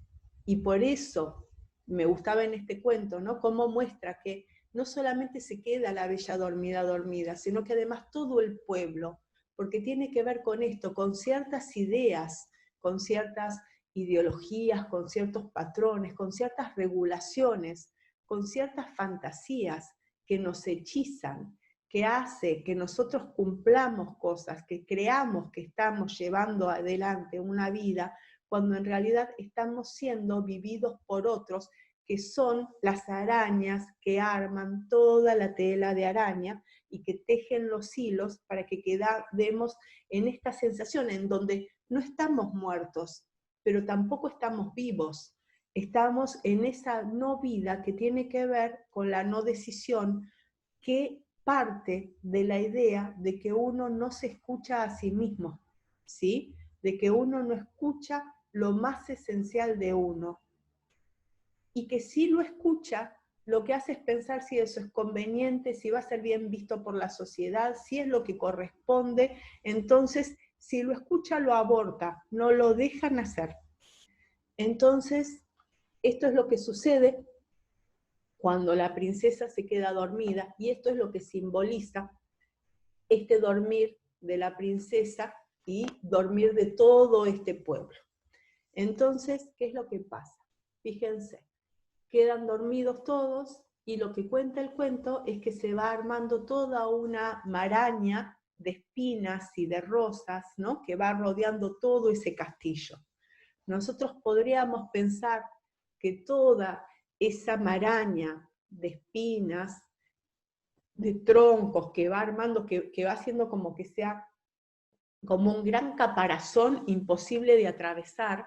Y por eso me gustaba en este cuento, ¿no? Cómo muestra que no solamente se queda la bella dormida, sino que además todo el pueblo, porque tiene que ver con esto, con ciertas ideas, con ciertas ideologías, con ciertos patrones, con ciertas regulaciones, con ciertas fantasías que nos hechizan, que hace que nosotros cumplamos cosas, que creamos que estamos llevando adelante una vida, cuando en realidad estamos siendo vividos por otros, que son las arañas que arman toda la tela de araña y que tejen los hilos para que quedemos en esta sensación en donde no estamos muertos, pero tampoco estamos vivos. Estamos en esa no vida que tiene que ver con la no decisión, que parte de la idea de que uno no se escucha a sí mismo, ¿sí? De que uno no escucha lo más esencial de uno. Y que si lo escucha, lo que hace es pensar si eso es conveniente, si va a ser bien visto por la sociedad, si es lo que corresponde. Entonces, si lo escucha, lo aborta, no lo dejan hacer. Entonces, esto es lo que sucede cuando la princesa se queda dormida, y esto es lo que simboliza este dormir de la princesa y dormir de todo este pueblo. Entonces, ¿qué es lo que pasa? Fíjense, quedan dormidos todos, y lo que cuenta el cuento es que se va armando toda una maraña de espinas y de rosas, ¿no? Que va rodeando todo ese castillo. Nosotros podríamos pensar que toda esa maraña de espinas, de troncos que va armando, que va haciendo como que sea como un gran caparazón imposible de atravesar,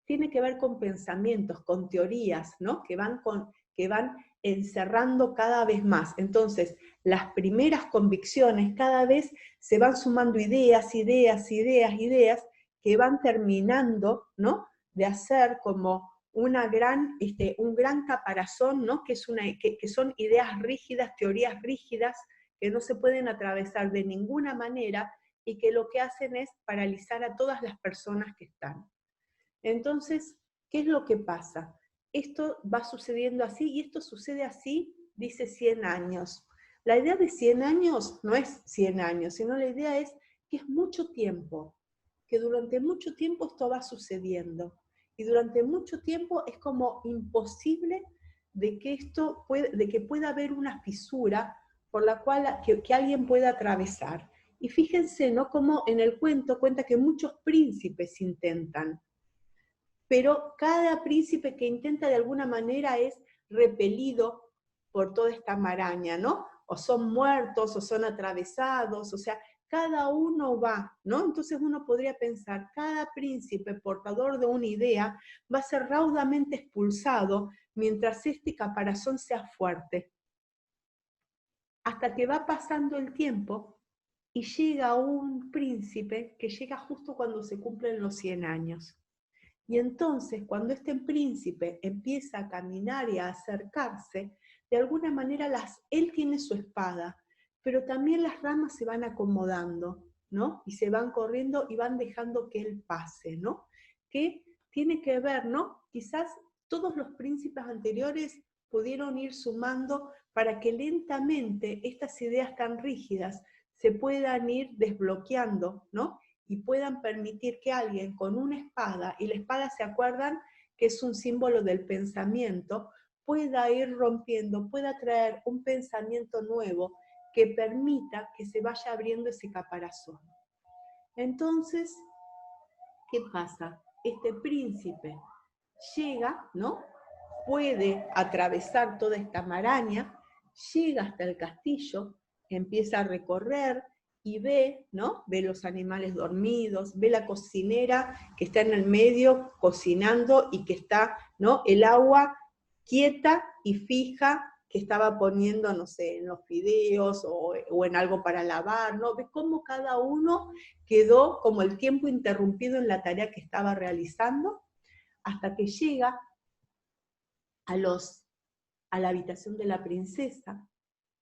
tiene que ver con pensamientos, con teorías, ¿no? que van encerrando cada vez más. Entonces, las primeras convicciones cada vez se van sumando ideas que van terminando, ¿no? de hacer como un gran caparazón, ¿no? que son ideas rígidas, teorías rígidas, que no se pueden atravesar de ninguna manera, y que lo que hacen es paralizar a todas las personas que están. Entonces, ¿qué es lo que pasa? Esto va sucediendo así, y esto sucede así, dice 100 años. La idea de 100 años no es 100 años, sino la idea es que es mucho tiempo, que durante mucho tiempo esto va sucediendo, y durante mucho tiempo es como imposible de que pueda haber una fisura por la cual que alguien pueda atravesar. Y fíjense, ¿no? Como en el cuento cuenta que muchos príncipes intentan, pero cada príncipe que intenta de alguna manera es repelido por toda esta maraña, ¿no? O son muertos, o son atravesados, o sea, cada uno va, ¿no? Entonces uno podría pensar, cada príncipe portador de una idea va a ser raudamente expulsado mientras este caparazón sea fuerte. Hasta que va pasando el tiempo, y llega un príncipe que llega justo cuando se cumplen los 100 años. Y entonces, cuando este príncipe empieza a caminar y a acercarse, de alguna manera él tiene su espada, pero también las ramas se van acomodando, ¿no? Y se van corriendo y van dejando que él pase, ¿no? Que tiene que ver, ¿no? Quizás todos los príncipes anteriores pudieron ir sumando para que lentamente estas ideas tan rígidas se puedan ir desbloqueando, ¿no? Y puedan permitir que alguien con una espada, y la espada, ¿se acuerdan? Que es un símbolo del pensamiento, pueda ir rompiendo, pueda traer un pensamiento nuevo que permita que se vaya abriendo ese caparazón. Entonces, ¿qué pasa? Este príncipe llega, ¿no? Puede atravesar toda esta maraña, llega hasta el castillo, empieza a recorrer y ve, ¿no? Ve los animales dormidos, ve la cocinera que está en el medio cocinando y que está, ¿no? El agua quieta y fija que estaba poniendo, no sé, en los fideos o en algo para lavar, ¿no? Ve cómo cada uno quedó como el tiempo interrumpido en la tarea que estaba realizando, hasta que llega a la habitación de la princesa,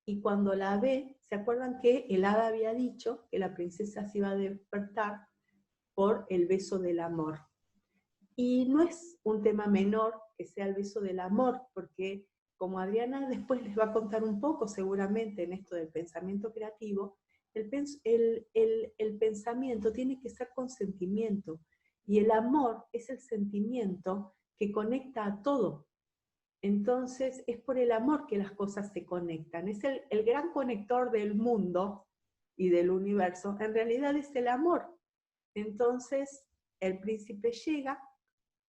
y cuando la ve, ¿se acuerdan que el hada había dicho que la princesa se iba a despertar por el beso del amor? Y no es un tema menor que sea el beso del amor, porque como Adriana después les va a contar un poco seguramente en esto del pensamiento creativo, el pensamiento tiene que ser con sentimiento, y el amor es el sentimiento que conecta a todo. Entonces es por el amor que las cosas se conectan, es el gran conector del mundo y del universo, en realidad es el amor. Entonces el príncipe llega,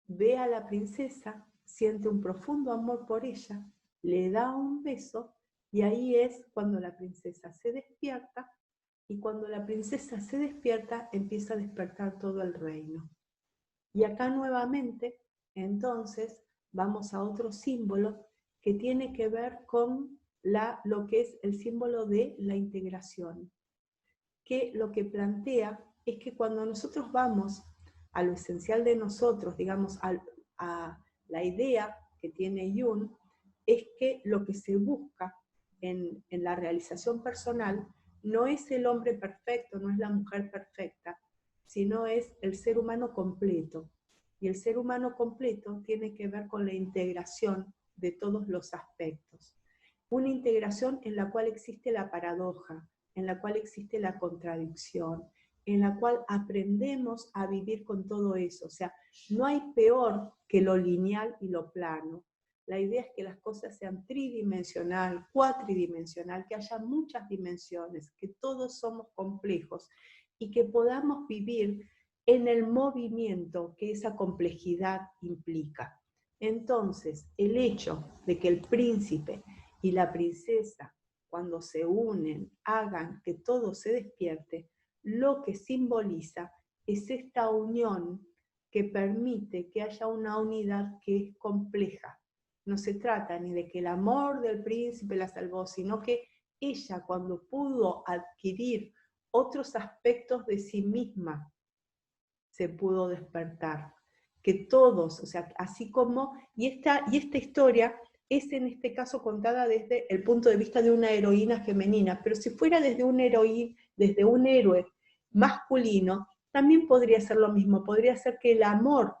ve a la princesa, siente un profundo amor por ella, le da un beso, y ahí es cuando la princesa se despierta, y cuando la princesa se despierta empieza a despertar todo el reino. Y acá nuevamente, entonces, vamos a otro símbolo que tiene que ver con lo que es el símbolo de la integración, que lo que plantea es que cuando nosotros vamos a lo esencial de nosotros, digamos, a la idea que tiene Jung, es que lo que se busca en la realización personal no es el hombre perfecto, no es la mujer perfecta, sino es el ser humano completo. Y el ser humano completo tiene que ver con la integración de todos los aspectos. Una integración en la cual existe la paradoja, en la cual existe la contradicción, en la cual aprendemos a vivir con todo eso. O sea, no hay peor que lo lineal y lo plano. La idea es que las cosas sean tridimensional, cuatridimensional, que haya muchas dimensiones, que todos somos complejos y que podamos vivir en el movimiento que esa complejidad implica. Entonces, el hecho de que el príncipe y la princesa, cuando se unen, hagan que todo se despierte, lo que simboliza es esta unión que permite que haya una unidad que es compleja. No se trata ni de que el amor del príncipe la salvó, sino que ella, cuando pudo adquirir otros aspectos de sí misma, se pudo despertar. Que todos, o sea, así como, y esta historia es en este caso contada desde el punto de vista de una heroína femenina, pero si fuera desde un héroe masculino, también podría ser lo mismo, podría ser que el amor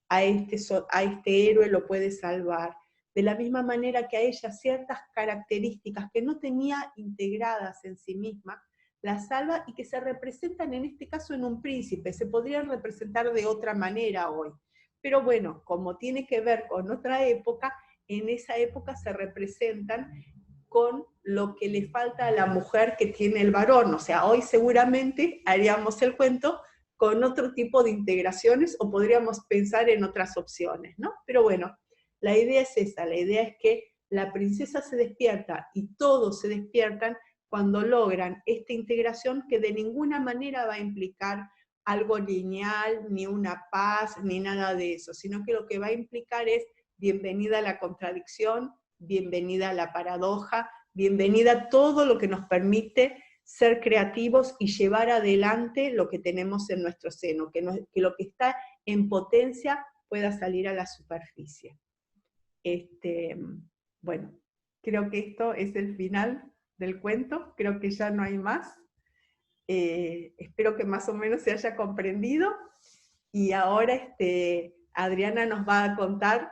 a este héroe lo puede salvar, de la misma manera que a ella ciertas características que no tenía integradas en sí misma, la salva y que se representan en este caso en un príncipe, se podrían representar de otra manera hoy. Pero bueno, como tiene que ver con otra época, en esa época se representan con lo que le falta a la mujer que tiene el varón. O sea, hoy seguramente haríamos el cuento con otro tipo de integraciones o podríamos pensar en otras opciones, ¿no? Pero bueno, la idea es esa, la idea es que la princesa se despierta y todos se despiertan cuando logran esta integración que de ninguna manera va a implicar algo lineal, ni una paz, ni nada de eso, sino que lo que va a implicar es bienvenida a la contradicción, bienvenida a la paradoja, bienvenida a todo lo que nos permite ser creativos y llevar adelante lo que tenemos en nuestro seno, que lo que está en potencia pueda salir a la superficie. Bueno, creo que esto es el final del cuento, creo que ya no hay más. Espero que más o menos se haya comprendido, y ahora Adriana nos va a contar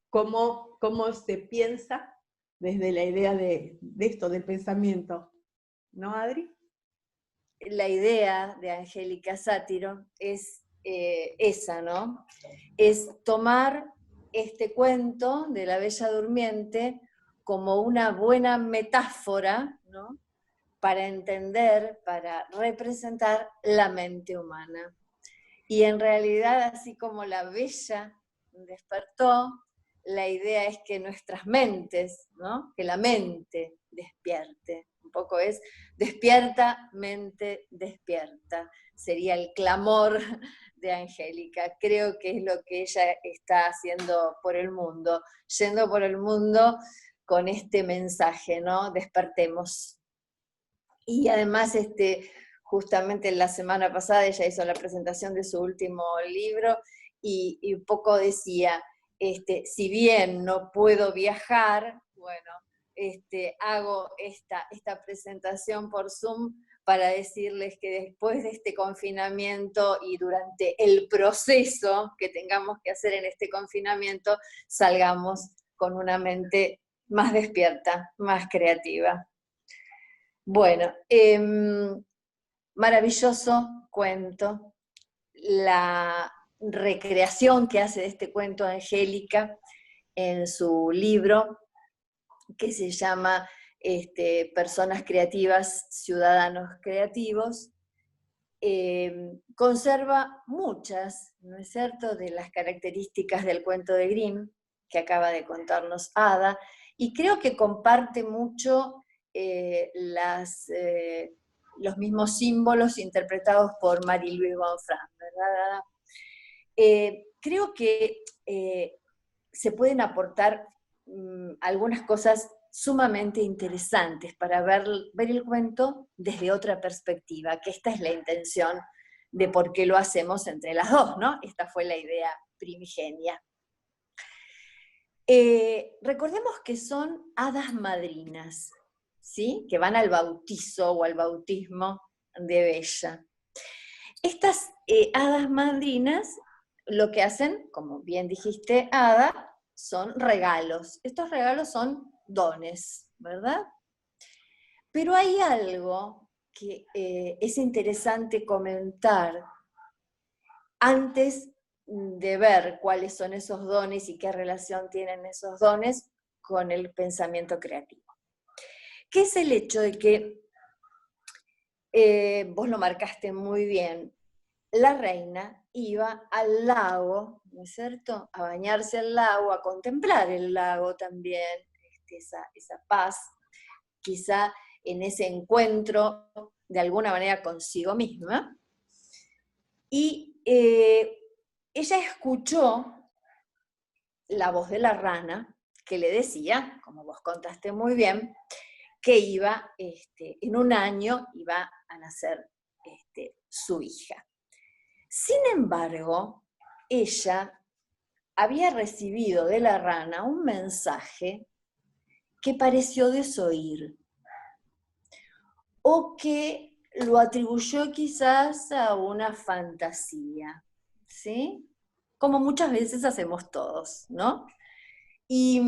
cómo se piensa desde la idea de esto, del pensamiento. ¿No, Adri? La idea de Angélica Sátiro es esa, ¿no? Es tomar este cuento de la Bella Durmiente como una buena metáfora, ¿no? Para entender, para representar la mente humana. Y en realidad, así como la Bella despertó, la idea es que nuestras mentes, ¿no? Que la mente despierte. Un poco es despierta, mente despierta. Sería el clamor de Angélica. Creo que es lo que ella está haciendo por el mundo, yendo por el mundo con este mensaje, ¿no? Despertemos. Y además, justamente la semana pasada ella hizo la presentación de su último libro y un poco decía, si bien no puedo viajar, bueno, hago esta presentación por Zoom para decirles que después de este confinamiento y durante el proceso que tengamos que hacer en este confinamiento, salgamos con una mente más despierta, más creativa. Bueno, maravilloso cuento, la recreación que hace de este cuento Angélica en su libro, que se llama Personas Creativas, Ciudadanos Creativos, conserva muchas, ¿no es cierto?, de las características del cuento de Grimm, que acaba de contarnos Ada, y creo que comparte mucho los mismos símbolos interpretados por Marie-Louise Bonfranc, ¿verdad? Creo que se pueden aportar algunas cosas sumamente interesantes para ver el cuento desde otra perspectiva, que esta es la intención de por qué lo hacemos entre las dos, ¿no? Esta fue la idea primigenia. Recordemos que son hadas madrinas, ¿sí? Que van al bautizo o al bautismo de Bella. Estas hadas madrinas lo que hacen, como bien dijiste, Ada, son regalos. Estos regalos son dones, ¿verdad? Pero hay algo que es interesante comentar antes de ver cuáles son esos dones y qué relación tienen esos dones con el pensamiento creativo. Que es el hecho de que, vos lo marcaste muy bien, la reina iba al lago, ¿no es cierto?, a bañarse al lago, a contemplar el lago también, esa paz, quizá en ese encuentro de alguna manera consigo misma, y ella escuchó la voz de la rana que le decía, como vos contaste muy bien, que iba, en un año iba a nacer su hija. Sin embargo, ella había recibido de la rana un mensaje que pareció desoír, o que lo atribuyó quizás a una fantasía, ¿sí? Como muchas veces hacemos todos, ¿no? Y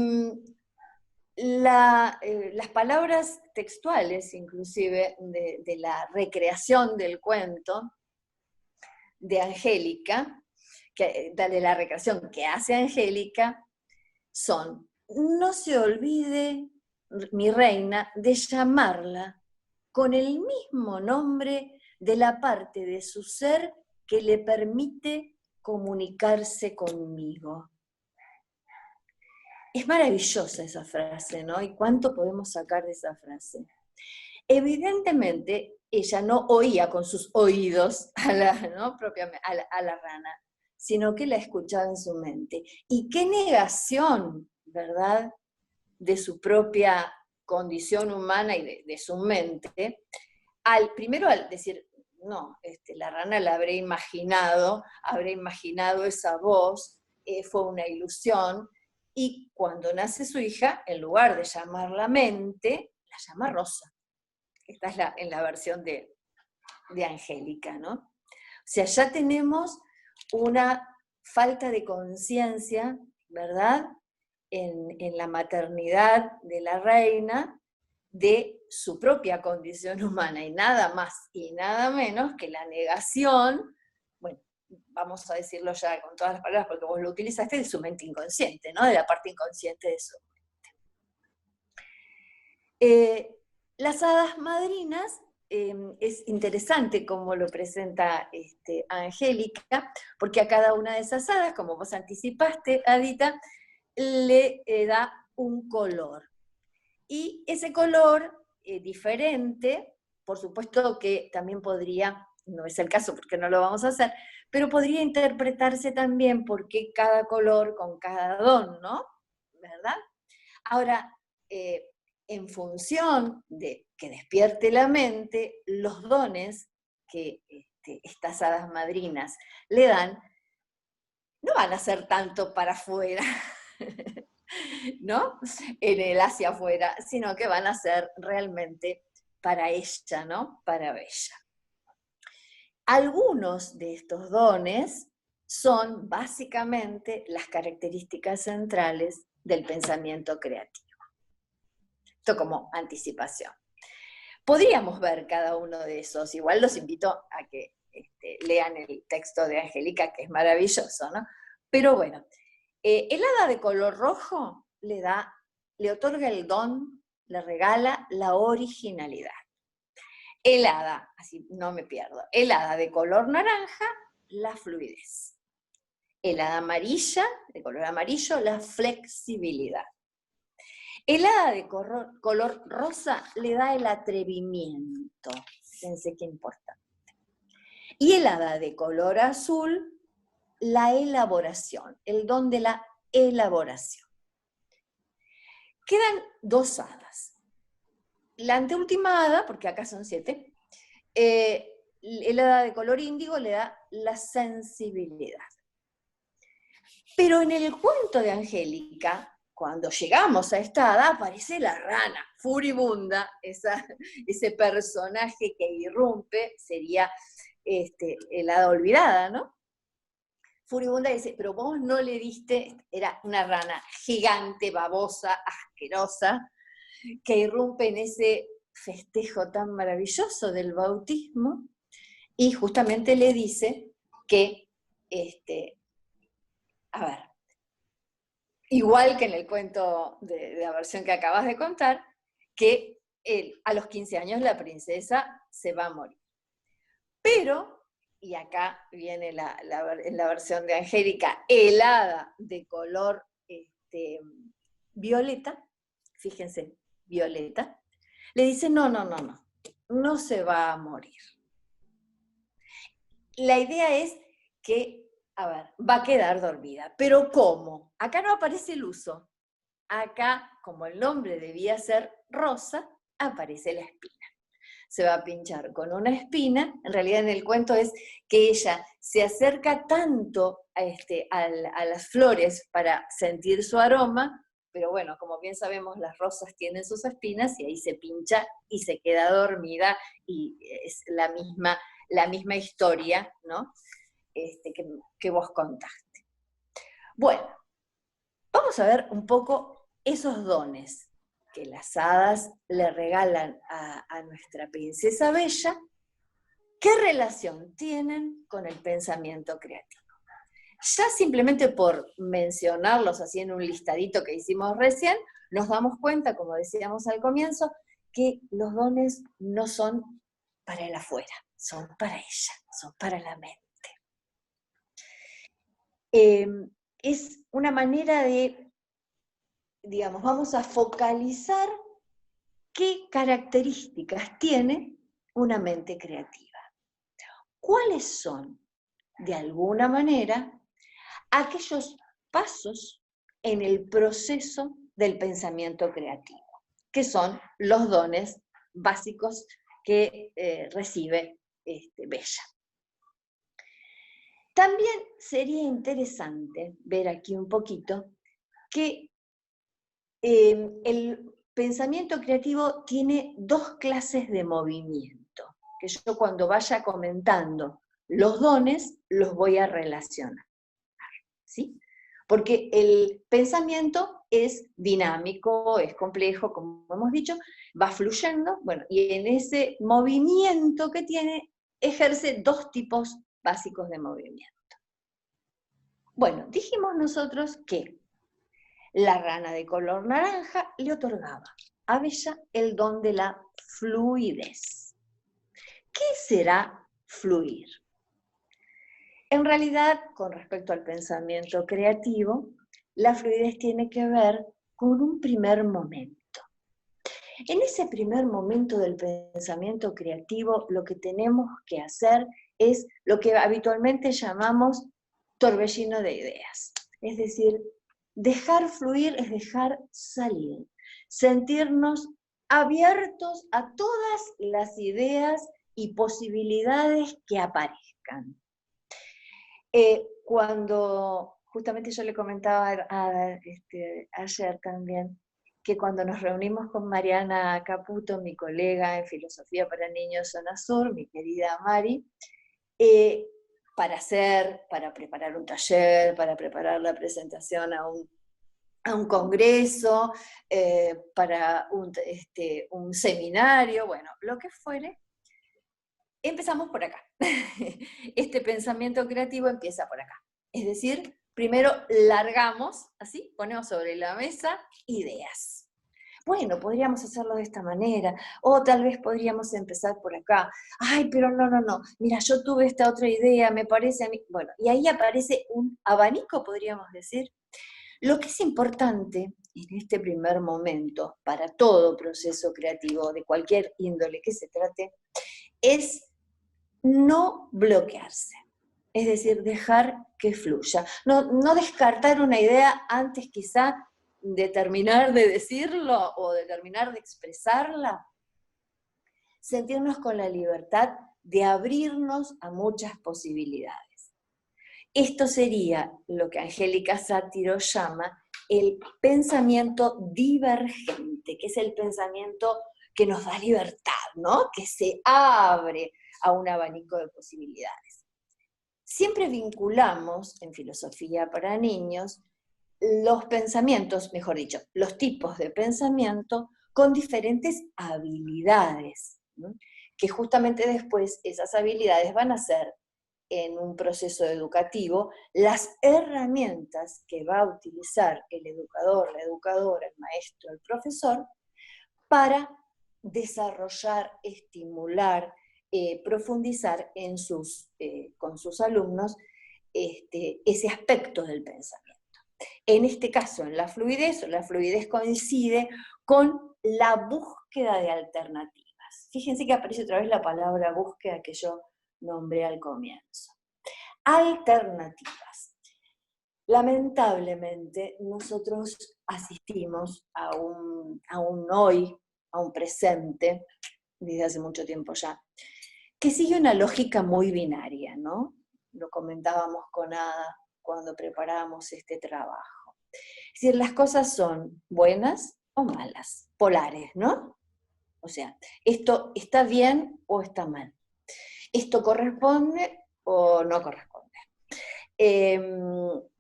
las palabras textuales, inclusive, de la recreación del cuento de Angélica, de la recreación que hace Angélica, son: no se olvide, mi reina, de llamarla con el mismo nombre de la parte de su ser que le permite comunicarse conmigo. Es maravillosa esa frase, ¿no? ¿Y cuánto podemos sacar de esa frase? Evidentemente, ella no oía con sus oídos propiamente a la rana, sino que la escuchaba en su mente. Y qué negación, ¿verdad?, de su propia condición humana y de su mente, primero al decir, no, la rana la habré imaginado esa voz, fue una ilusión, y cuando nace su hija, en lugar de llamarla mente, la llama Rosa. Esta es en la versión de Angélica, ¿no? O sea, ya tenemos una falta de conciencia, ¿verdad?, en la maternidad de la reina, de su propia condición humana, y nada más y nada menos que la negación, bueno, vamos a decirlo ya con todas las palabras porque vos lo utilizaste, de su mente inconsciente, ¿no?, de la parte inconsciente de su mente. Las hadas madrinas, es interesante cómo lo presenta Angélica, porque a cada una de esas hadas, como vos anticipaste, Adita, le da un color. Y ese color diferente, por supuesto que también podría, no es el caso porque no lo vamos a hacer, pero podría interpretarse también porque cada color con cada don, ¿no? ¿Verdad? Ahora, en función de que despierte la mente, los dones que estas hadas madrinas le dan, no van a ser tanto para afuera, ¿no?, en el hacia afuera, sino que van a ser realmente para ella, ¿no? Para Bella. Algunos de estos dones son básicamente las características centrales del pensamiento creativo. Esto como anticipación. Podríamos ver cada uno de esos, igual los invito a que lean el texto de Angélica, que es maravilloso, ¿no? Pero bueno, el hada de color rojo le otorga el don, le regala la originalidad. El hada, así no me pierdo, el hada de color naranja, la fluidez. El hada amarilla, de color amarillo, la flexibilidad. El hada de color rosa le da el atrevimiento. Fíjense qué importante. Y el hada de color azul, la elaboración, el don de la elaboración. Quedan 2 hadas. La anteúltima hada, porque acá son 7, el hada de color índigo le da la sensibilidad. Pero en el cuento de Angélica, cuando llegamos a esta hada, aparece la rana, furibunda, ese personaje que irrumpe, sería el hada olvidada, ¿no? Furibunda dice, pero vos no le diste, era una rana gigante, babosa, asquerosa, que irrumpe en ese festejo tan maravilloso del bautismo, y justamente le dice que, a ver, igual que en el cuento de la versión que acabas de contar, que a los 15 años la princesa se va a morir. Pero, y acá viene en la versión de Angélica, el hada de color violeta, fíjense, violeta, le dice, no se va a morir. La idea es que, a ver, va a quedar dormida. ¿Pero cómo? Acá no aparece el uso. Acá, como el nombre debía ser Rosa, aparece la espina. Se va a pinchar con una espina. En realidad en el cuento es que ella se acerca tanto a las flores para sentir su aroma, pero bueno, como bien sabemos, las rosas tienen sus espinas y ahí se pincha y se queda dormida, y es la misma historia, ¿no? Que vos contaste. Bueno, vamos a ver un poco esos dones que las hadas le regalan a nuestra princesa Bella. ¿Qué relación tienen con el pensamiento creativo? Ya simplemente por mencionarlos así en un listadito que hicimos recién, nos damos cuenta, como decíamos al comienzo, que los dones no son para el afuera, son para ella, son para la mente. Es una manera de, digamos, vamos a focalizar qué características tiene una mente creativa. ¿Cuáles son, de alguna manera, aquellos pasos en el proceso del pensamiento creativo, que son los dones básicos que recibe Bella? También sería interesante ver aquí un poquito que el pensamiento creativo tiene 2 clases de movimiento, que yo cuando vaya comentando los dones los voy a relacionar, ¿sí? Porque el pensamiento es dinámico, es complejo, como hemos dicho, va fluyendo, bueno, y en ese movimiento que tiene, ejerce 2 tipos básicos de movimiento. Bueno, dijimos nosotros que la rana de color naranja le otorgaba a Bella el don de la fluidez. ¿Qué será fluir? En realidad, con respecto al pensamiento creativo, la fluidez tiene que ver con un primer momento. En ese primer momento del pensamiento creativo, lo que tenemos que hacer es lo que habitualmente llamamos torbellino de ideas. Es decir, dejar fluir es dejar salir, sentirnos abiertos a todas las ideas y posibilidades que aparezcan. Cuando justamente yo le comentaba ayer también, que cuando nos reunimos con Mariana Caputo, mi colega en Filosofía para Niños Zona Sur, mi querida Mari, para preparar un taller, para preparar la presentación a un congreso, para un seminario, bueno, lo que fuere, empezamos por acá. Este pensamiento creativo empieza por acá. Es decir, primero largamos, así, ponemos sobre la mesa ideas. Bueno, podríamos hacerlo de esta manera, o tal vez podríamos empezar por acá. Ay, pero no, mira, yo tuve esta otra idea, me parece a mí. Bueno, y ahí aparece un abanico, podríamos decir. Lo que es importante en este primer momento, para todo proceso creativo, de cualquier índole que se trate, es no bloquearse. Es decir, dejar que fluya. No descartar una idea antes quizá de terminar de decirlo o de terminar de expresarla. Sentirnos con la libertad de abrirnos a muchas posibilidades. Esto sería lo que Angélica Sátiro llama el pensamiento divergente, que es el pensamiento que nos da libertad, ¿no? Que se abre a un abanico de posibilidades. Siempre vinculamos en Filosofía para Niños los pensamientos, mejor dicho, los tipos de pensamiento con diferentes habilidades, ¿no? Que justamente después esas habilidades van a ser, en un proceso educativo, las herramientas que va a utilizar el educador, la educadora, el maestro, el profesor, para desarrollar, estimular, profundizar con sus alumnos ese aspecto del pensamiento. En este caso, en la fluidez coincide con la búsqueda de alternativas. Fíjense que aparece otra vez la palabra búsqueda que yo nombré al comienzo. Alternativas. Lamentablemente, nosotros asistimos a un hoy, a un presente, desde hace mucho tiempo ya, que sigue una lógica muy binaria, ¿no? Lo comentábamos con Ada cuando preparábamos este trabajo. Es decir, las cosas son buenas o malas, polares, ¿no? O sea, esto está bien o está mal. Esto corresponde o no corresponde.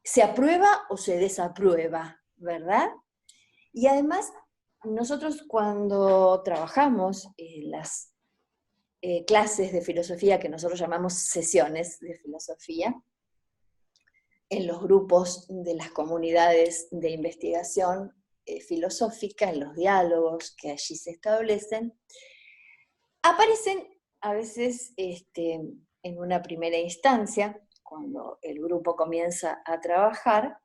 Se aprueba o se desaprueba, ¿verdad? Y además, nosotros cuando trabajamos en las clases de filosofía, que nosotros llamamos sesiones de filosofía, en los grupos de las comunidades de investigación filosófica, en los diálogos que allí se establecen, aparecen a veces en una primera instancia, cuando el grupo comienza a trabajar,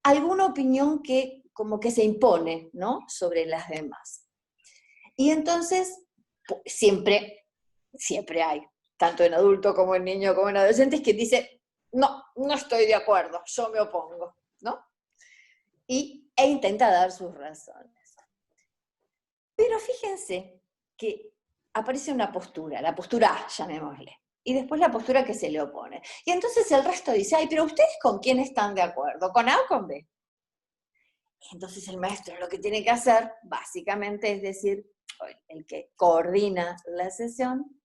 alguna opinión que como que se impone, ¿no?, sobre las demás. Y entonces siempre hay, tanto en adulto como en niño como en adolescentes, que dice, no estoy de acuerdo, yo me opongo, ¿no? E intenta dar sus razones. Pero fíjense que aparece una postura, la postura A, llamémosle, y después la postura que se le opone. Y entonces el resto dice, ay, pero ¿ustedes con quién están de acuerdo? ¿Con A o con B? Y entonces el maestro lo que tiene que hacer, básicamente, es decir, el que coordina la sesión,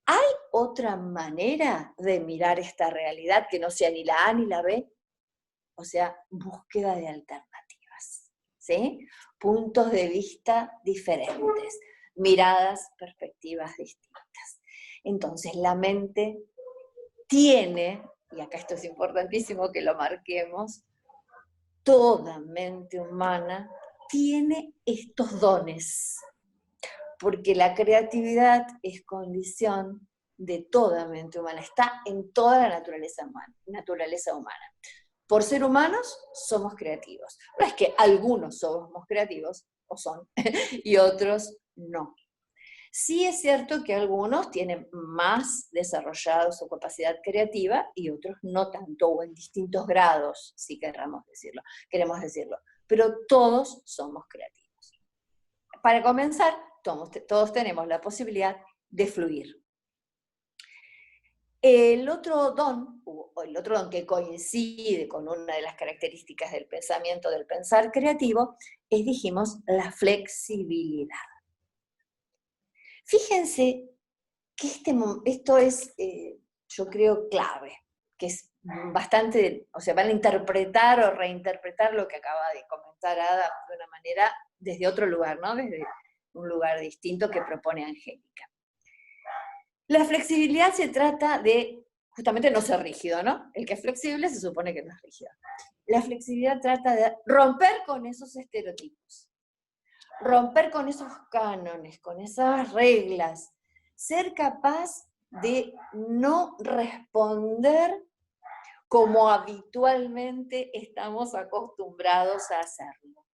¿hay otra manera de mirar esta realidad que no sea ni la A ni la B? O sea, búsqueda de alternativas, ¿sí? Puntos de vista diferentes, miradas, perspectivas distintas. Entonces la mente tiene, y acá esto es importantísimo que lo marquemos, toda mente humana tiene estos dones, porque la creatividad es condición de toda mente humana, está en toda la naturaleza humana. Por ser humanos, somos creativos. No es que algunos somos creativos, o son, y otros no. Sí es cierto que algunos tienen más desarrollada su capacidad creativa y otros no tanto, o en distintos grados, si queremos decirlo. Pero todos somos creativos. Para comenzar, todos tenemos la posibilidad de fluir. El otro don, o el otro don que coincide con una de las características del pensamiento, del pensar creativo, es, dijimos, la flexibilidad. Fíjense que esto es, yo creo, clave, que es bastante, o sea, van a interpretar o reinterpretar lo que acaba de comentar Ada de una manera, desde otro lugar, ¿no? Desde un lugar distinto que propone Angélica. La flexibilidad se trata de, justamente, no ser rígido, ¿no? El que es flexible se supone que no es rígido. La flexibilidad trata de romper con esos estereotipos, romper con esos cánones, con esas reglas, ser capaz de no responder como habitualmente estamos acostumbrados a hacerlo.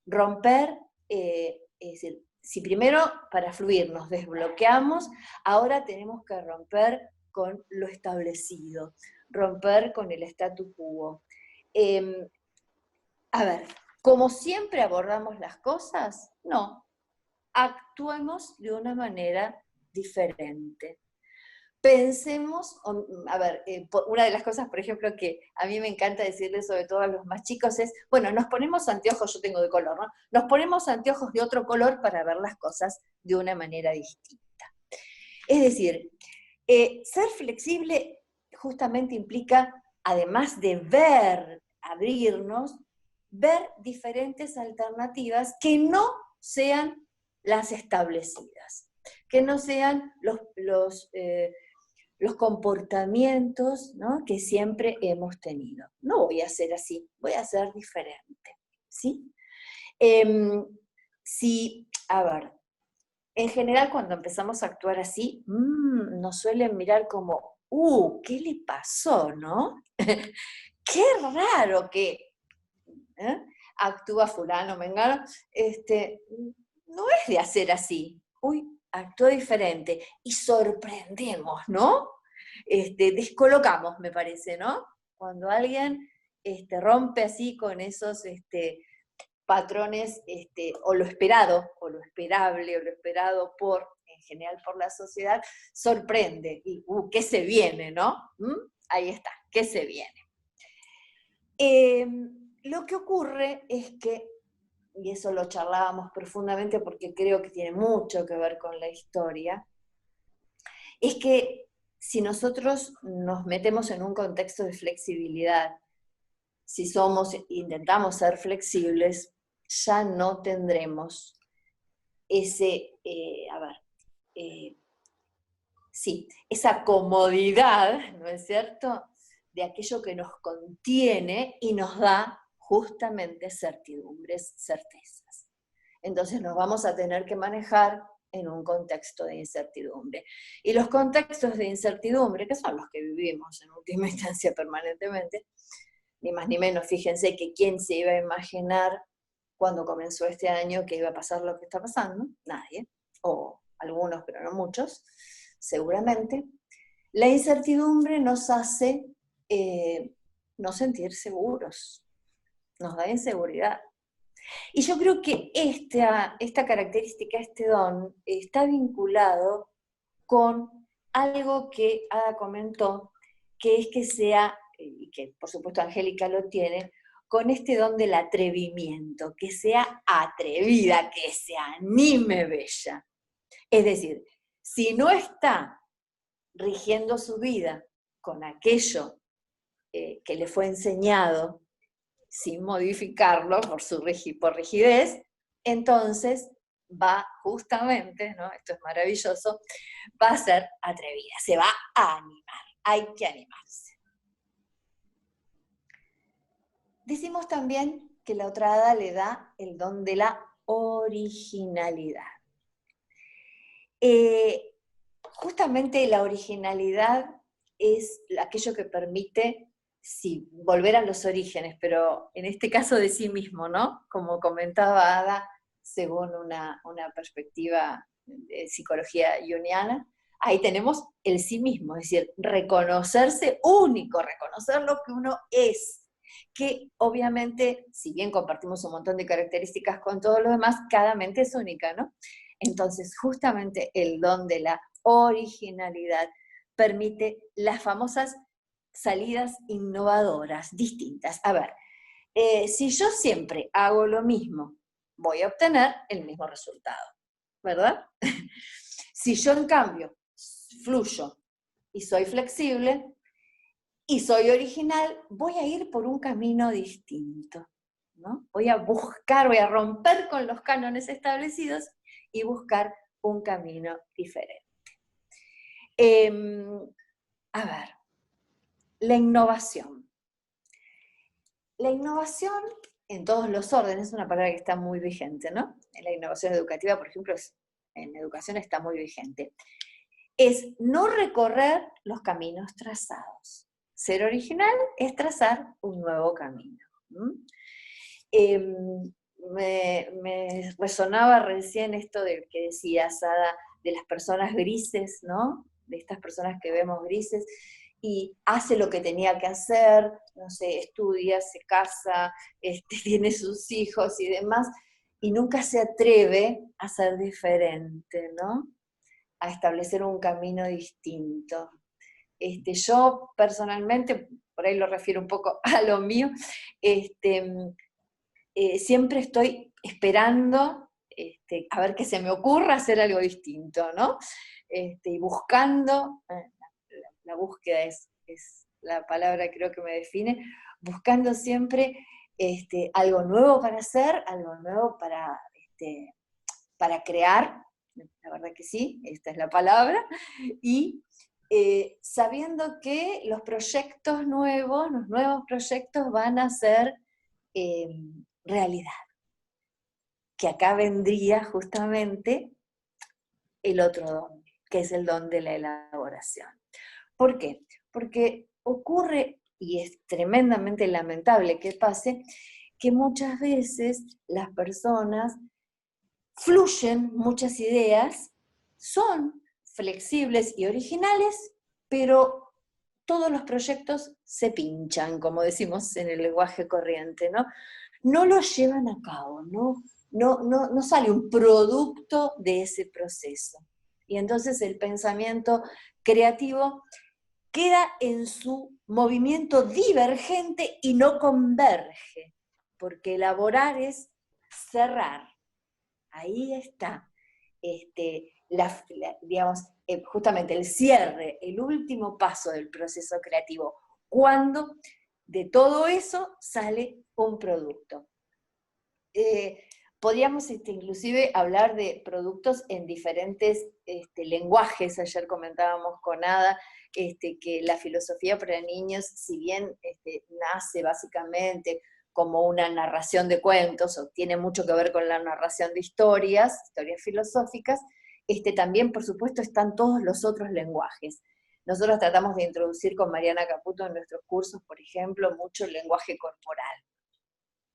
Romper, es decir, si primero para fluir nos desbloqueamos, ahora tenemos que romper con lo establecido, romper con el statu quo. A ver, como siempre abordamos las cosas, no, actuemos de una manera diferente. Pensemos, a ver, una de las cosas, por ejemplo, que a mí me encanta decirles, sobre todo a los más chicos, es, bueno, nos ponemos anteojos, yo tengo de color, ¿no? Nos ponemos anteojos de otro color para ver las cosas de una manera distinta. Es decir, ser flexible justamente implica, además de ver, abrirnos, ver diferentes alternativas que no sean las establecidas, que no sean los comportamientos, ¿no?, que siempre hemos tenido. No voy a ser así, voy a ser diferente, ¿sí? A ver, en general cuando empezamos a actuar así, nos suelen mirar como, ¿qué le pasó, no? ¡Qué raro que actúa fulano, mengano! No es de hacer así. Actuó diferente. Y sorprendemos, ¿no? Descolocamos, me parece, ¿no? Cuando alguien rompe así con esos patrones, o lo esperado, o lo esperable, o lo esperado en general por la sociedad, sorprende. Y, ¿qué se viene, no? Ahí está, ¿qué se viene? Lo que ocurre es que, y eso lo charlábamos profundamente porque creo que tiene mucho que ver con la historia, es que si nosotros nos metemos en un contexto de flexibilidad, si intentamos ser flexibles, ya no tendremos esa comodidad, ¿no es cierto?, de aquello que nos contiene y nos da justamente certidumbres, certezas. Entonces nos vamos a tener que manejar en un contexto de incertidumbre. Y los contextos de incertidumbre, que son los que vivimos en última instancia permanentemente, ni más ni menos, fíjense que quién se iba a imaginar cuando comenzó este año que iba a pasar lo que está pasando, nadie, o algunos, pero no muchos, seguramente. La incertidumbre nos hace no sentir seguros, nos da inseguridad. Y yo creo que esta característica, este don, está vinculado con algo que Ada comentó, que es que sea, y que por supuesto Angélica lo tiene, con este don del atrevimiento, que sea atrevida, que se anime bella. Es decir, si no está rigiendo su vida con aquello que le fue enseñado, sin modificarlo por rigidez, entonces va justamente, ¿no?, esto es maravilloso, va a ser atrevida, se va a animar, hay que animarse. Decimos también que la otra hada le da el don de la originalidad. Justamente la originalidad es aquello que permite, sí, volver a los orígenes, pero en este caso de sí mismo, ¿no? Como comentaba Ada, según una perspectiva de psicología junguiana, ahí tenemos el sí mismo, es decir, reconocerse único, reconocer lo que uno es, que obviamente, si bien compartimos un montón de características con todos los demás, cada mente es única, ¿no? Entonces, justamente el don de la originalidad, permite las famosas salidas innovadoras, distintas. A ver, si yo siempre hago lo mismo, voy a obtener el mismo resultado, ¿verdad? Si yo en cambio fluyo y soy flexible y soy original, voy a ir por un camino distinto, ¿no? Voy a romper con los cánones establecidos y buscar un camino diferente. A ver, la innovación. La innovación en todos los órdenes es una palabra que está muy vigente, ¿no? En la innovación educativa, por ejemplo, en educación está muy vigente. Es no recorrer los caminos trazados. Ser original es trazar un nuevo camino. Me resonaba recién esto de que decías, Ada, de las personas grises, ¿no? De estas personas que vemos grises, y hace lo que tenía que hacer, no sé, estudia, se casa, tiene sus hijos y demás, y nunca se atreve a ser diferente, ¿no? A establecer un camino distinto. Yo personalmente, por ahí lo refiero un poco a lo mío, siempre estoy esperando a ver qué se me ocurra hacer algo distinto, ¿no? Y buscando, la búsqueda es la palabra creo que me define, buscando siempre algo nuevo para hacer, algo nuevo para crear, la verdad que sí, esta es la palabra, y sabiendo que los proyectos nuevos, los nuevos proyectos van a ser realidad. Que acá vendría justamente el otro don, que es el don de la elaboración. ¿Por qué? Porque ocurre, y es tremendamente lamentable que pase, que muchas veces las personas fluyen muchas ideas, son flexibles y originales, pero todos los proyectos se pinchan, como decimos en el lenguaje corriente, ¿no? No los llevan a cabo, no sale un producto de ese proceso. Y entonces el pensamiento creativo queda en su movimiento divergente y no converge, porque elaborar es cerrar. Ahí está, digamos, justamente el cierre, el último paso del proceso creativo, cuando de todo eso sale un producto. Podríamos inclusive hablar de productos en diferentes lenguajes. Ayer comentábamos con Ada que la filosofía para niños, si bien nace básicamente como una narración de cuentos, o tiene mucho que ver con la narración de historias filosóficas, también, por supuesto, están todos los otros lenguajes. Nosotros tratamos de introducir con Mariana Caputo en nuestros cursos, por ejemplo, mucho el lenguaje corporal.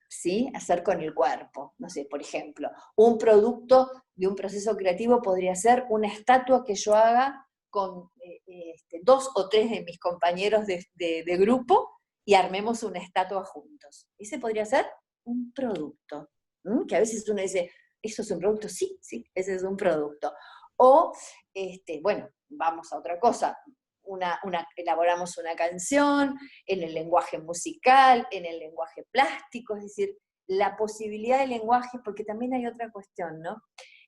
¿Sí? Hacer con el cuerpo. No sé, por ejemplo, un producto de un proceso creativo podría ser una estatua que yo haga con 2 o 3 de mis compañeros de grupo, y armemos una estatua juntos. Ese podría ser un producto, que a veces uno dice, ¿eso es un producto? Sí, ese es un producto. O, bueno, vamos a otra cosa, elaboramos una canción en el lenguaje musical, en el lenguaje plástico, es decir, la posibilidad de lenguaje, porque también hay otra cuestión, ¿no?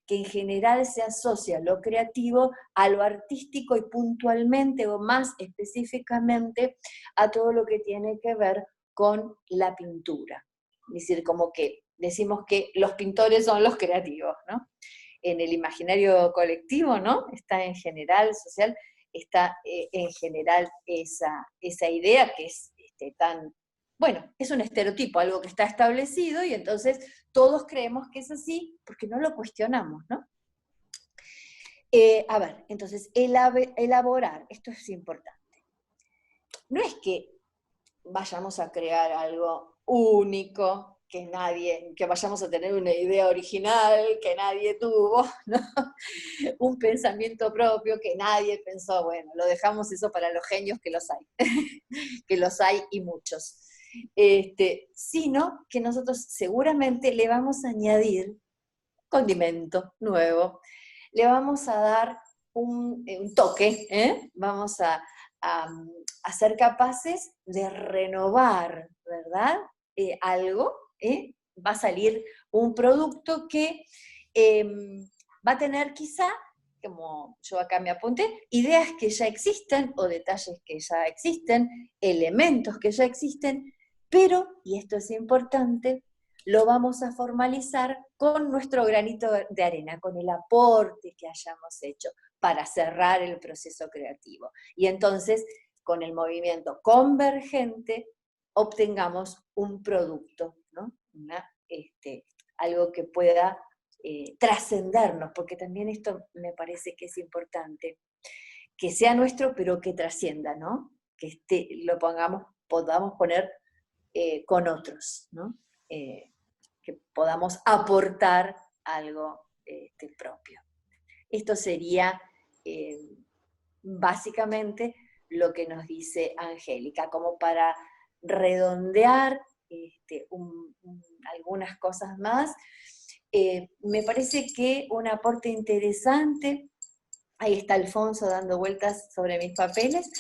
Que en general se asocia lo creativo a lo artístico y puntualmente o más específicamente a todo lo que tiene que ver con la pintura. Es decir, como que decimos que los pintores son los creativos, ¿no? En el imaginario colectivo, ¿no? Está en general, social, está en general esa idea que es tan... Bueno, es un estereotipo, algo que está establecido, y entonces todos creemos que es así porque no lo cuestionamos, ¿no? A ver, entonces, elaborar, esto es importante. No es que vayamos a crear algo único, que vayamos a tener una idea original que nadie tuvo, ¿no? Un pensamiento propio que nadie pensó, bueno, lo dejamos eso para los genios, que los hay, que los hay y muchos. Sino que nosotros seguramente le vamos a añadir condimento nuevo, le vamos a dar un toque, vamos a ser capaces de renovar, ¿verdad? Algo, va a salir un producto que va a tener quizá, como yo acá me apunté, ideas que ya existen o detalles que ya existen, elementos que ya existen, pero, y esto es importante, lo vamos a formalizar con nuestro granito de arena, con el aporte que hayamos hecho para cerrar el proceso creativo. Y entonces, con el movimiento convergente, obtengamos un producto, ¿no? Algo que pueda trascendernos, porque también esto me parece que es importante, que sea nuestro, pero que trascienda, ¿no? Que podamos poner con otros, ¿no? Que podamos aportar algo propio. Esto sería básicamente lo que nos dice Angélica, como para redondear algunas cosas más. Me parece que un aporte interesante, ahí está Alfonso dando vueltas sobre mis papeles,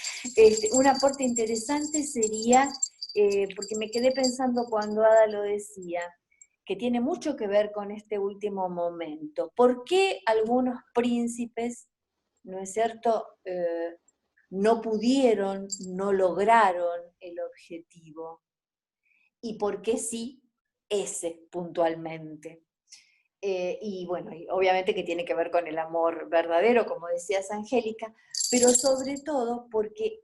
un aporte interesante sería, porque me quedé pensando cuando Ada lo decía, que tiene mucho que ver con este último momento. ¿Por qué algunos príncipes, no es cierto, no pudieron, no lograron el objetivo? ¿Y por qué sí ese puntualmente? Y bueno, y obviamente que tiene que ver con el amor verdadero, como decías Angélica, pero sobre todo porque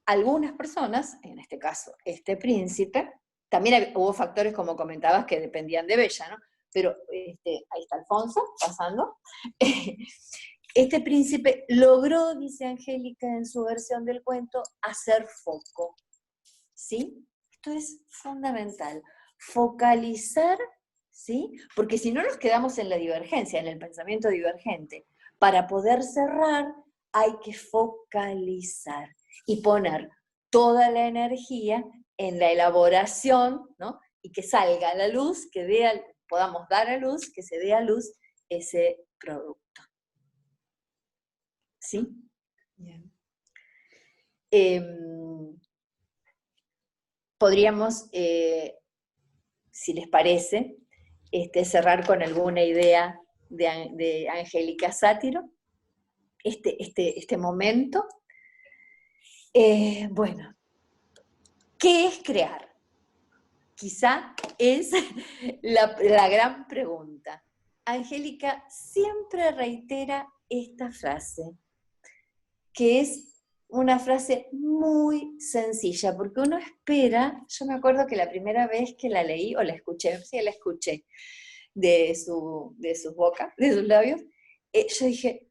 algunas personas, en este caso este príncipe, también hubo factores, como comentabas, que dependían de Bella, ¿no? Pero ahí está Alfonso, pasando. Este príncipe logró, dice Angélica en su versión del cuento, hacer foco. ¿Sí? Esto es fundamental. Focalizar, ¿sí? Porque si no nos quedamos en la divergencia, en el pensamiento divergente. Para poder cerrar hay que focalizar y poner toda la energía en la elaboración, ¿no? Y que salga a la luz, podamos dar a luz, que se dé a luz ese producto. ¿Sí? Bien. Podríamos, si les parece, cerrar con alguna idea de Angélica Sátiro, este momento. Bueno, ¿qué es crear? Quizá es la gran pregunta. Angélica siempre reitera esta frase, que es una frase muy sencilla, porque uno espera, yo me acuerdo que la primera vez que la leí, o la escuché, sí, la escuché, de sus bocas, de sus labios, yo dije,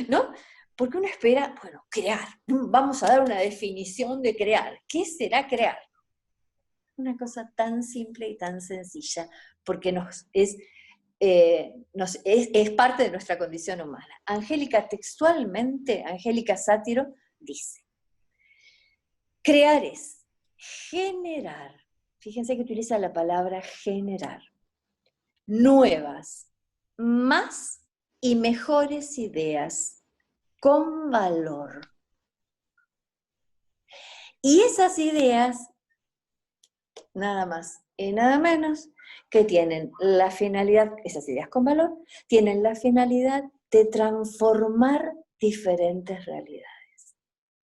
¿no? Porque uno espera, bueno, crear, vamos a dar una definición de crear. ¿Qué será crear? Una cosa tan simple y tan sencilla, porque es parte de nuestra condición humana. Angélica textualmente, Angélica Sátiro, dice, crear es generar, fíjense que utiliza la palabra generar, nuevas, más y mejores ideas, con valor. Y esas ideas, nada más y nada menos, que tienen la finalidad, esas ideas con valor, tienen la finalidad de transformar diferentes realidades.